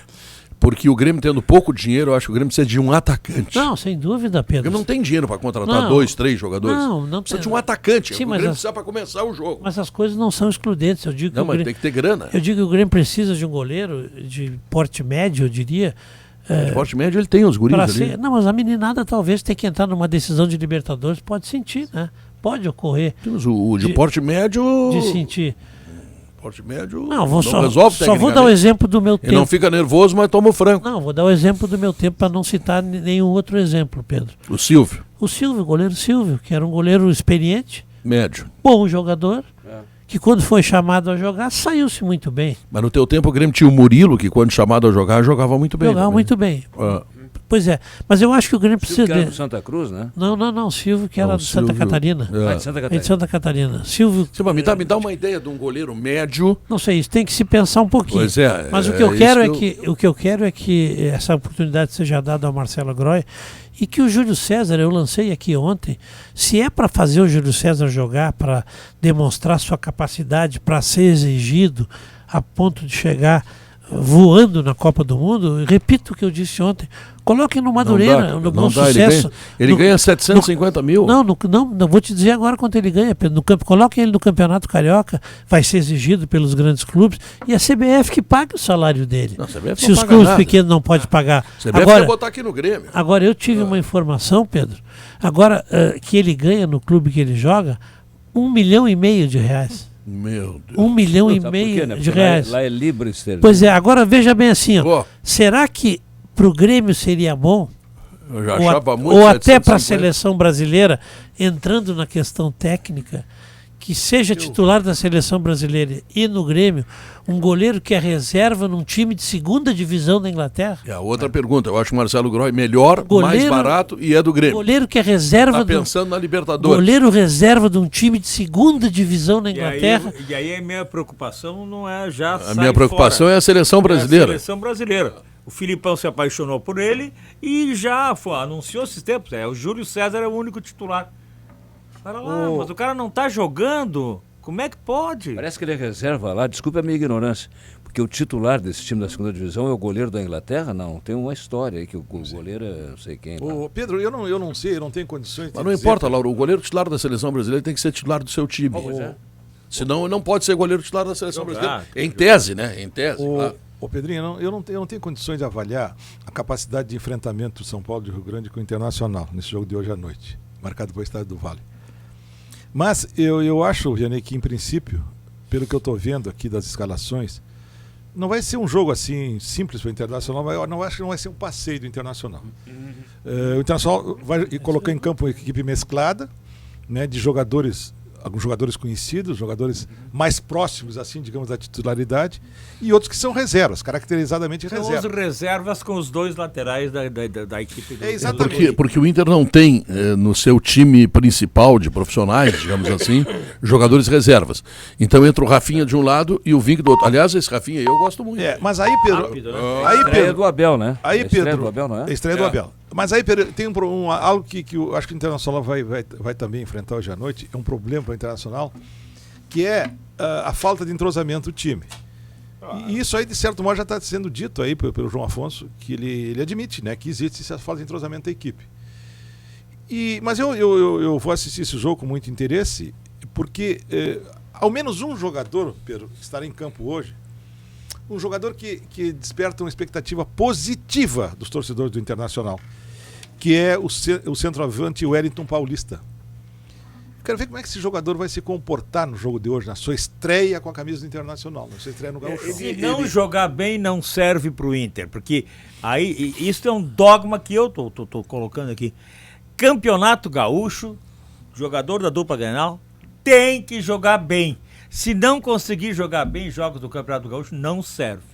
porque o Grêmio tendo pouco dinheiro, eu acho que o Grêmio precisa de um atacante. Não, sem dúvida, Pedro. O Grêmio não tem dinheiro para contratar 2, 3 jogadores. Não precisa de um atacante. Sim, o Grêmio precisa para começar o jogo. Mas as coisas não são excludentes. Eu digo não, mas tem que ter grana. Eu digo que o Grêmio precisa de um goleiro de porte médio, eu diria. De porte médio ele tem os guris ali. Não, mas a meninada talvez tenha que entrar numa decisão de Libertadores. Pode sentir, né? Pode ocorrer. Temos o de porte médio... De sentir. Porte médio não resolve. Só vou dar o exemplo do meu tempo. E não fica nervoso, mas toma o frango. Não, vou dar o exemplo do meu tempo para não citar nenhum outro exemplo, Pedro. O Silvio. O goleiro Silvio, que era um goleiro experiente. Médio. Bom jogador. Que quando foi chamado a jogar, saiu-se muito bem. Mas no teu tempo o Grêmio tinha o Murilo, que quando chamado a jogar, jogava muito bem. Jogava muito bem. Pois é, mas eu acho que o Grêmio precisa... Silvio que era do Santa Cruz, né? Não, Silvio que era de Santa Catarina. De Santa Catarina. De Santa Catarina. Silvio... Me dá uma ideia de um goleiro médio... Não sei, isso tem que se pensar um pouquinho. Pois é. Mas o que eu quero é que essa oportunidade seja dada ao Marcelo Groy e que o Júlio César, eu lancei aqui ontem, se é para fazer o Júlio César jogar, para demonstrar sua capacidade, para ser exigido a ponto de chegar voando na Copa do Mundo, repito o que eu disse ontem, coloquem no Madureira, no Bom Sucesso. Ele ganha 750 mil. Não, vou te dizer agora quanto ele ganha, Pedro. Coloquem ele no Campeonato Carioca, vai ser exigido pelos grandes clubes, e a CBF que paga o salário dele. Não, se os clubes pequenos não podem pagar. A CBF vai botar aqui no Grêmio. Agora, eu tive uma informação, Pedro, que ele ganha no clube que ele joga R$1,5 milhão de reais. Meu Deus. R$1,5 milhão de reais. Lá é livre esterlina. Pois é, agora veja bem assim, será que para o Grêmio seria bom, eu já achava muito ou até para a seleção brasileira, entrando na questão técnica, que seja titular da seleção brasileira e no Grêmio, um goleiro que é reserva num time de segunda divisão da Inglaterra? É a outra pergunta. Eu acho que o Marcelo Groy melhor, mais barato e é do Grêmio. Goleiro que é reserva... pensando na Libertadores. Goleiro reserva de um time de segunda divisão na Inglaterra. E aí a minha preocupação não é já a minha preocupação é a seleção brasileira. É a seleção brasileira. O Filipão se apaixonou por ele e já anunciou esses tempos. O Júlio César é o único titular. Para lá, mas o cara não tá jogando. Como é que pode? Parece que ele é reserva lá. Desculpe a minha ignorância. Porque o titular desse time da segunda divisão é o goleiro da Inglaterra? Não, tem uma história aí que o goleiro é não sei quem. Pedro, eu não sei, eu não tenho condições de Mas não importa, Lauro, o goleiro titular da seleção brasileira tem que ser titular do seu time. Senão não pode ser goleiro titular da seleção brasileira. Em tese, né? Em tese. Ô Pedrinho, eu não tenho condições de avaliar a capacidade de enfrentamento do São Paulo de Rio Grande com o Internacional nesse jogo de hoje à noite, marcado pelo Estádio do Vale. Mas eu acho, Vianney, que em princípio, pelo que eu estou vendo aqui das escalações, não vai ser um jogo assim simples para o Internacional, mas eu não acho que não vai ser um passeio do Internacional. O Internacional vai colocar em campo uma equipe mesclada, né, de jogadores, alguns jogadores conhecidos, jogadores mais próximos, assim, digamos, da titularidade, e outros que são reservas, caracterizadamente reservas. São as reservas com os dois laterais da equipe. Porque o Inter não tem no seu time principal de profissionais, digamos assim, jogadores reservas. Então entra o Rafinha de um lado e o Vink do outro. Aliás, esse Rafinha eu gosto muito. Mas aí, Pedro... Estreia do Abel, né? Aí, Pedro, estreia do Abel, não é? Estreia do Abel. Mas aí, Pedro, tem algo que eu acho que o Internacional vai também enfrentar hoje à noite, é um problema para o Internacional, que é a falta de entrosamento do time. E isso aí, de certo modo, já está sendo dito aí pelo João Afonso, que ele admite, né, que existe essa falta de entrosamento da equipe. Mas eu vou assistir esse jogo com muito interesse, porque ao menos um jogador, Pedro, que estará em campo hoje, um jogador que desperta uma expectativa positiva dos torcedores do Internacional, que é o centroavante Wellington Paulista. Quero ver como é que esse jogador vai se comportar no jogo de hoje, na sua estreia com a camisa do Internacional, na sua estreia no Gauchão. Se não jogar bem, não serve para o Inter, porque aí isso é um dogma que eu tô colocando aqui. Campeonato Gaúcho, jogador da dupla Grenal, tem que jogar bem. Se não conseguir jogar bem jogos do Campeonato Gaúcho, não serve.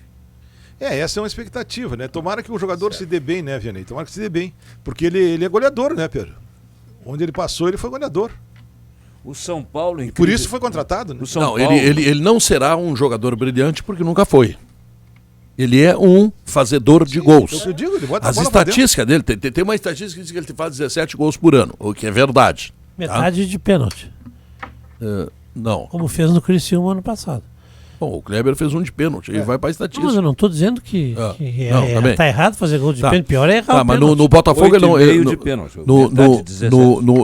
Essa é uma expectativa, né? Tomara que o jogador se dê bem, né, Vianney? Tomara que se dê bem. Porque ele é goleador, né, Pedro? Onde ele passou, ele foi goleador. O São Paulo... Por isso foi contratado, né? Ele não será um jogador brilhante porque nunca foi. Ele é um fazedor de gols. Eu digo, ele bota As estatísticas dele, tem uma estatística que diz que ele faz 17 gols por ano, o que é verdade. Metade de pênalti. Não. Como fez no Criciúma ano passado. Bom, o Kleber fez um de pênalti, ele vai para a estatística. Mas eu não estou dizendo que tá errado fazer gol de pênalti, pior é errar. Mas no Botafogo ele não...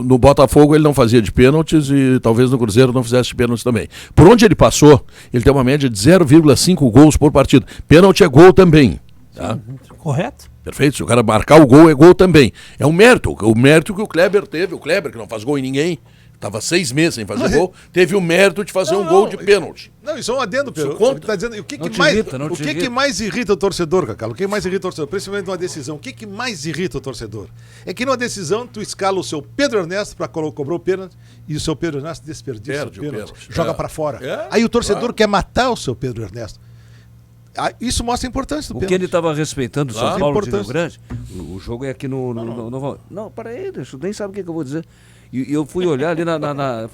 No Botafogo ele não fazia de pênaltis e talvez no Cruzeiro não fizesse de pênaltis também. Por onde ele passou, ele tem uma média de 0,5 gols por partida. Pênalti é gol também. Tá? Correto. Perfeito, se o cara marcar o gol, é gol também. É um mérito, o mérito que o Kleber teve, o Kleber que não faz gol em ninguém. Estava 6 meses sem fazer gol, teve o mérito de fazer um gol de pênalti. Não, isso é um adendo, Pedro. Tá dizendo, o que mais irrita o torcedor, Cacalo? O que mais irrita o torcedor? Principalmente numa decisão. O que mais irrita o torcedor? É que numa decisão, tu escala o seu Pedro Ernesto para cobrar o pênalti e o seu Pedro Ernesto desperdiça o pênalti. Joga para fora. Aí o torcedor quer matar o seu Pedro Ernesto. Isso mostra a importância do pênalti. O que ele estava respeitando o São Paulo de Rio Grande, o jogo é aqui no... Não, para aí, deixa, nem sabe o que eu vou dizer. E eu fui olhar ali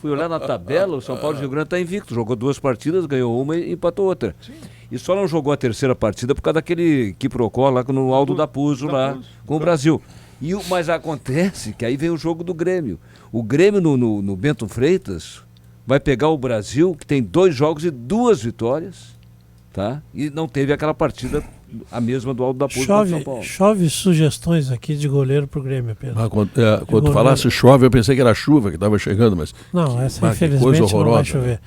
fui olhar na tabela, o São Paulo de Rio Grande está invicto, jogou 2 partidas, ganhou uma e empatou outra. Sim. E só não jogou a terceira partida por causa daquele quiprocó lá no Aldo da Puzo lá com o Brasil. Mas acontece que aí vem o jogo do Grêmio. O Grêmio no Bento Freitas vai pegar o Brasil, que tem 2 jogos e 2 vitórias, tá? E não teve aquela partida, a mesma do Aldo da Puzo com São Paulo. Chove sugestões aqui de goleiro pro Grêmio, Pedro. Quando tu falasse chove, eu pensei que era chuva que estava chegando, mas... Não, essa infelizmente não vai chover.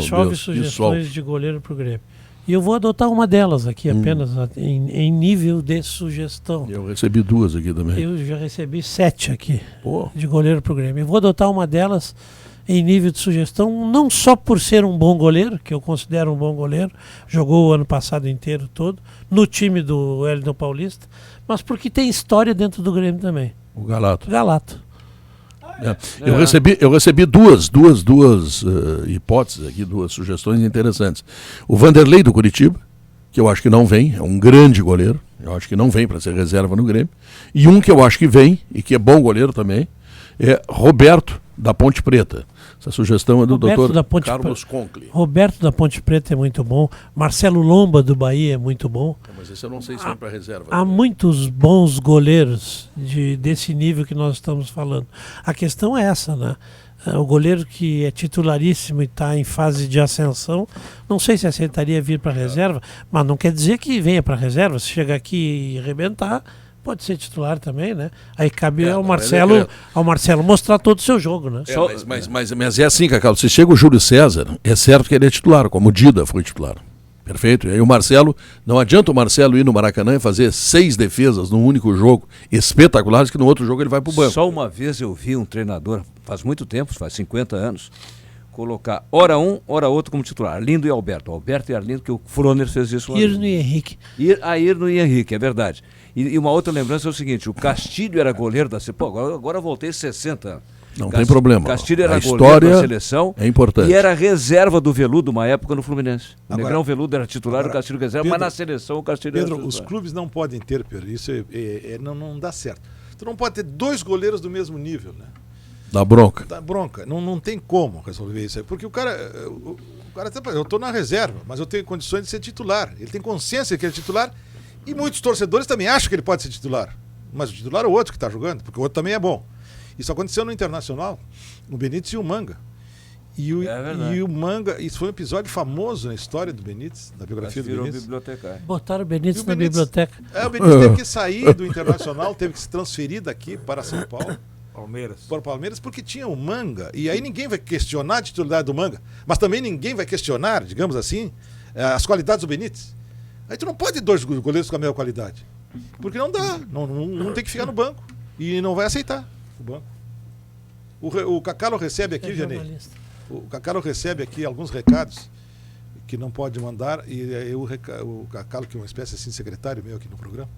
Chove sugestões de goleiro pro Grêmio. E eu vou adotar uma delas aqui, apenas em nível de sugestão. Eu recebi 2 aqui também. Eu já recebi 7 aqui de goleiro pro Grêmio. Eu vou adotar uma delas em nível de sugestão, não só por ser um bom goleiro, que eu considero um bom goleiro, jogou o ano passado inteiro todo, no time do Wellington Paulista, mas porque tem história dentro do Grêmio também. O Galato. Eu recebi duas hipóteses aqui, 2 sugestões interessantes. O Vanderlei do Curitiba, que eu acho que não vem, é um grande goleiro, eu acho que não vem para ser reserva no Grêmio, e um que eu acho que vem, e que é bom goleiro também, é Roberto da Ponte Preta. Essa sugestão é do doutor Carlos Conkle. Roberto da Ponte Preta é muito bom. Marcelo Lomba do Bahia é muito bom. Mas esse eu não sei se vem para reserva. Há muitos bons goleiros desse nível que nós estamos falando. A questão é essa, né? O goleiro que é titularíssimo e está em fase de ascensão, não sei se aceitaria vir para reserva, mas não quer dizer que venha para reserva. Se chegar aqui e arrebentar, pode ser titular também, né? Aí cabe ao Marcelo mostrar todo o seu jogo, né? Mas é assim, Cacau, se chega o Júlio César, é certo que ele é titular, como o Dida foi titular. Perfeito. E aí o Marcelo, não adianta o Marcelo ir no Maracanã e fazer 6 defesas num único jogo espetaculares, que no outro jogo ele vai pro banco. Só uma vez eu vi um treinador, faz muito tempo, faz 50 anos, colocar ora um, ora outro como titular, Arlindo e Alberto. Alberto e Arlindo, que o Froner fez isso. Irno e Henrique. Irno e Henrique, é verdade. E uma outra lembrança é o seguinte, o Castilho era goleiro da seleção. Pô, agora eu voltei 60 anos. Não tem problema. Castilho era a goleiro da seleção. É importante. E era reserva do Veludo, uma época no Fluminense. O Agora, Negrão Veludo era titular, o Castilho reserva, Pedro, mas na seleção o Castilho era titular. Os clubes não podem ter, Pedro, isso não dá certo. Tu não pode ter 2 goleiros do mesmo nível, né? Dá bronca. Dá bronca. Não tem como resolver isso aí. Porque o cara eu tô na reserva, mas eu tenho condições de ser titular. Ele tem consciência que ele é titular e muitos torcedores também acham que ele pode ser titular. Mas o titular é o outro que está jogando, porque o outro também é bom. Isso aconteceu no Internacional, o Benítez e o Manga. E o Manga, isso foi um episódio famoso na história do Benítez, da biografia do Benítez. Botaram o Benítez na biblioteca. O Benítez teve que sair do Internacional, teve que se transferir daqui para São Paulo. Para o Palmeiras, porque tinha o Manga. E aí ninguém vai questionar a titularidade do Manga. Mas também ninguém vai questionar, digamos assim, as qualidades do Benítez. Aí tu não pode ter 2 goleiros com a mesma qualidade. Porque não dá. Não tem que ficar no banco. E não vai aceitar o banco. O Cacalo recebe aqui, Vianney. O Cacalo recebe aqui alguns recados que não pode mandar. E o Cacalo, que é uma espécie assim de secretário meu aqui no programa.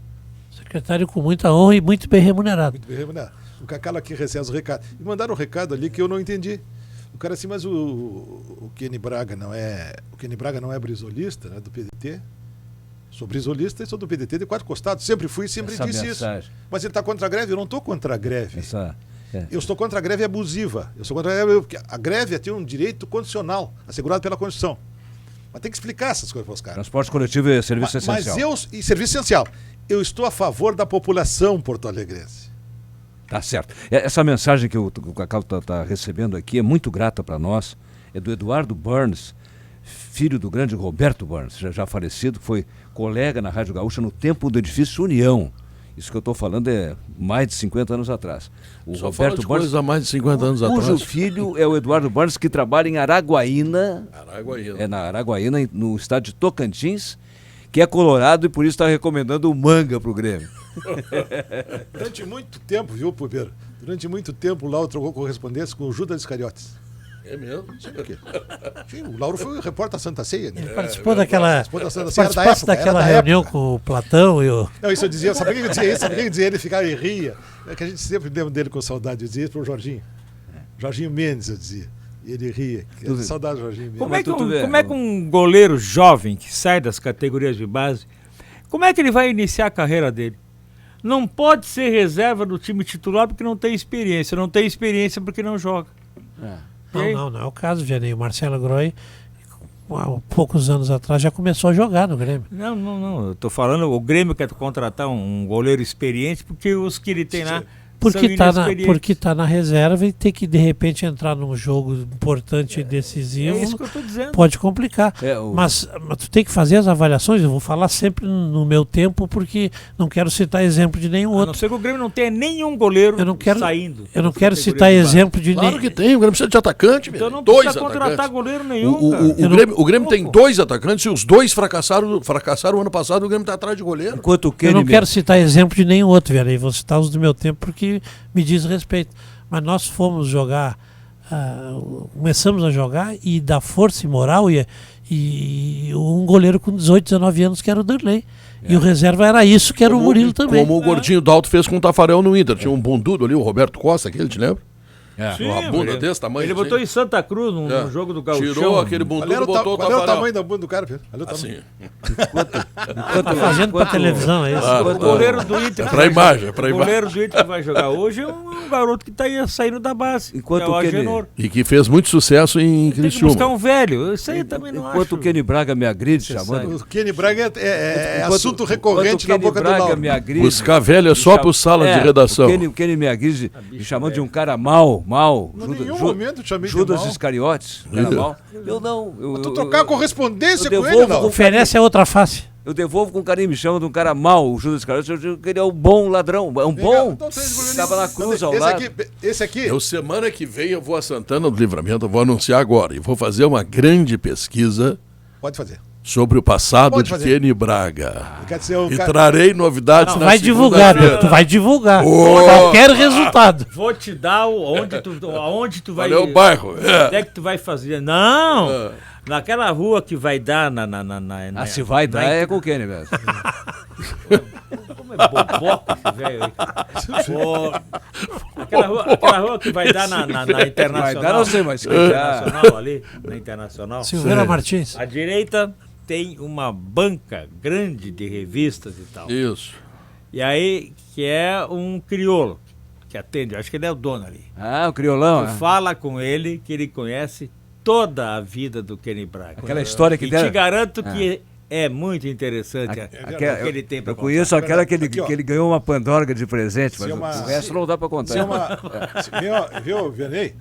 Secretário com muita honra e muito bem remunerado. Muito bem remunerado. O Cacalo aqui recebe os recados. E mandaram um recado ali que eu não entendi. O cara assim, mas o Kenny Braga não é. O Kenny Braga não é brisolista, né, do PDT. Sou brisolista e sou do PDT de 4 costados. Sempre fui e sempre disse mensagem. Isso. Mas ele está contra a greve? Eu não estou contra a greve. Eu estou contra a greve abusiva. Eu sou contra a greve porque a greve tem um direito constitucional, assegurado pela Constituição. Mas tem que explicar essas coisas para os caras. Transporte coletivo é serviço essencial. E serviço essencial. Eu estou a favor da população porto-alegrense. Tá certo. Essa mensagem que o Cacau está recebendo aqui é muito grata para nós. É do Eduardo Burns, filho do grande Roberto Burns, já falecido, que foi colega na Rádio Gaúcha no tempo do edifício União. Isso que eu estou falando é mais de 50 anos atrás. O Só Roberto Burns há mais de 50 anos atrás. Cujo filho é o Eduardo Burns, que trabalha em Araguaína. Araguaína. É na Araguaína, no estado de Tocantins, que é colorado e por isso está recomendando o Manga para o Grêmio. Durante muito tempo, viu, Pedro? Durante muito tempo o Lauro trocou correspondência com o Judas Iscariotes. É mesmo? Sim, por quê? Sim, o Lauro foi o repórter da Santa Ceia. Né? Ele participou daquela reunião com o Platão e o... Não, isso eu dizia, sabe o que eu dizia isso? Sabe o que eu dizia? Ele ficava e ria. É que a gente sempre lembra dele com saudade. Eu dizia isso pro Jorginho. Jorginho Mendes, eu dizia. E ele ria. Saudade do Jorginho Mendes. Como é que um goleiro jovem que sai das categorias de base, como é que ele vai iniciar a carreira dele? Não pode ser reserva do time titular porque não tem experiência. Não tem experiência porque não joga. Não é o caso, Vianney. O Marcelo Groy, há poucos anos atrás, já começou a jogar no Grêmio. Não. Eu tô falando, o Grêmio quer contratar um goleiro experiente porque os que ele tem lá porque está na reserva e tem que de repente entrar num jogo importante e decisivo. É isso que eu estou dizendo. Pode complicar. Mas tu tem que fazer as avaliações. Eu vou falar sempre no meu tempo porque não quero citar exemplo de nenhum outro. A não ser que o Grêmio não tenha nenhum goleiro saindo. Eu não quero citar exemplo de nenhum. Claro que tem. O Grêmio precisa de atacante. Então não dois precisa contratar goleiro nenhum. O Grêmio tem 2 atacantes e os 2 fracassaram o ano passado. O Grêmio está atrás de goleiro. Eu não quero citar exemplo de nenhum outro, Vianney. Vou citar os do meu tempo porque me diz respeito, mas nós fomos jogar, começamos a jogar e dar força e moral e um goleiro com 18, 19 anos que era o Darley. E o reserva era isso, que era o Murilo também. Como o Gordinho Dalto fez com o Tafarel no Inter. Tinha um bundudo ali, o Roberto Costa, aquele, te lembra? Sim, uma bunda desse tamanho. Ele botou em Santa Cruz, num jogo do Gauchão. Tirou aquele bundudo e botou o Tafarel. Qual é o tamanho da bunda do cara, Pedro? Assim. Tá fazendo pra televisão, é isso? O goleiro do Inter. É pra imagem, O goleiro do Inter que vai jogar hoje é um garoto que tá aí saindo da base. Enquanto o Kenny... E que fez muito sucesso em Criciúma. Tem que buscar um velho. Isso aí também não acho. Enquanto o Kenny Braga me agride, chamando... O Kenny Braga é assunto recorrente na boca do Lauro. Buscar velho é só pro sala de redação. O Kenny me agride, me chamando de um cara mau. Em nenhum momento chamei Judas de mal. Iscariotes. Eu não. Tu trocar correspondência com ele, não. Oferece a outra face. Eu devolvo com carinho, me chama de um cara mau, o Judas Iscariotes. Eu digo que ele é um bom ladrão. É um bom. Estava na cruz ao lado. Esse aqui. Semana que vem eu vou a Santana do Livramento, eu vou anunciar agora. E vou fazer uma grande pesquisa. Pode fazer. sobre o passado Pode de fazer. Kenny Braga. Quer dizer, o E cara- trarei novidades Não, na vai divulgar, segunda-feira. tu vai divulgar. Ô! Qualquer resultado. Vou te dar aonde tu vai... Qual é o bairro? Onde é que tu vai fazer? Não! Naquela rua que vai dar na Se vai dar é com o Kenny mesmo. Como é boboca esse velho aí. Aquela rua que vai dar na Internacional. Vai dar, não sei, mas que Internacional ali, na Internacional. Silveira Martins. À direita tem uma banca grande de revistas e tal. Isso. E aí, que é um crioulo que atende, acho que ele é o dono ali. Ah, o criolão. Tu fala com ele que ele conhece toda a vida do Kenny Braga. Aquela história que e deram- te garanto que é muito interessante o que ele tem para Eu conheço aquela que ele ganhou uma pandorga de presente, mas Se é uma- o resto não dá para contar. Se é uma, viu, Vianney?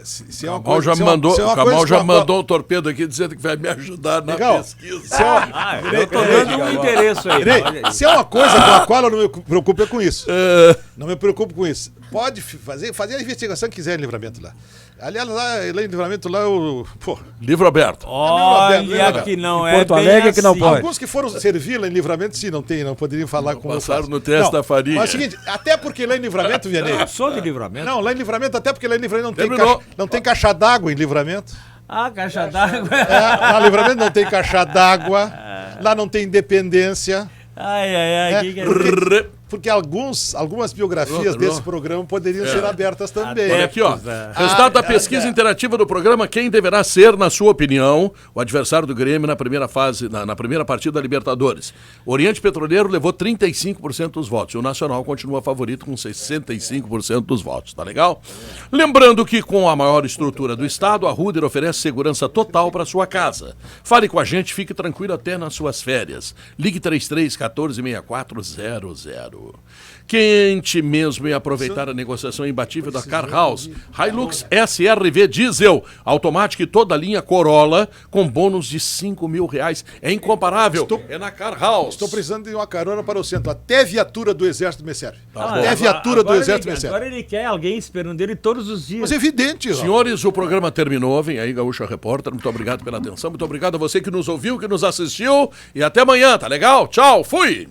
Se é uma O Camal já se é uma- mandou, se é uma o Camal coisa já que uma- mandou um torpedo aqui dizendo que vai me ajudar na Legal. pesquisa. Se é uma- eu tô dando um endereço aí. Vianney, olha aí. se é uma coisa com a qual eu não me preocupo é com isso. Não me preocupo com isso. Pode fazer a investigação que quiser em Livramento lá. Aliás, lá em Livramento lá o... Pô, Livro aberto. Olha que não é Porto bem Alegre que não assim. pode. Alguns que foram servir lá em Livramento, sim, não poderiam falar com passaram no teste da farinha. Mas é o seguinte, até porque lá em Livramento, Vianney... Eu sou de Livramento. Não, lá em Livramento, até porque lá em Livramento Terminou. não tem caixa d'água em Livramento. Ah, caixa d'água. Lá em Livramento não tem caixa d'água, lá não tem independência. Ai, que Porque algumas biografias desse programa poderiam ser abertas também. Olha aqui, ó. Resultado da pesquisa interativa do programa: quem deverá ser, na sua opinião, o adversário do Grêmio na primeira fase, na primeira partida da Libertadores. O Oriente Petroleiro levou 35% dos votos. E o Nacional continua favorito com 65% dos votos. Tá legal? Lembrando que, com a maior estrutura do estado, a Ruder oferece segurança total para sua casa. Fale com a gente, fique tranquilo até nas suas férias. Ligue 33-146400. Quente mesmo em aproveitar a negociação imbatível da Car House. Hilux SRV Diesel, automática e toda a linha Corolla, com bônus de R$5.000. É incomparável. É na Car House. Estou precisando de uma carona para o centro. Até viatura do Exército me serve. Tá Até viatura do Exército me serve. Agora ele quer alguém esperando ele todos os dias. Mas é evidente. Senhores, o programa terminou. Vem aí, Gaúcha Repórter. Muito obrigado pela atenção. Muito obrigado a você que nos ouviu, que nos assistiu. E até amanhã, tá legal? Tchau, fui!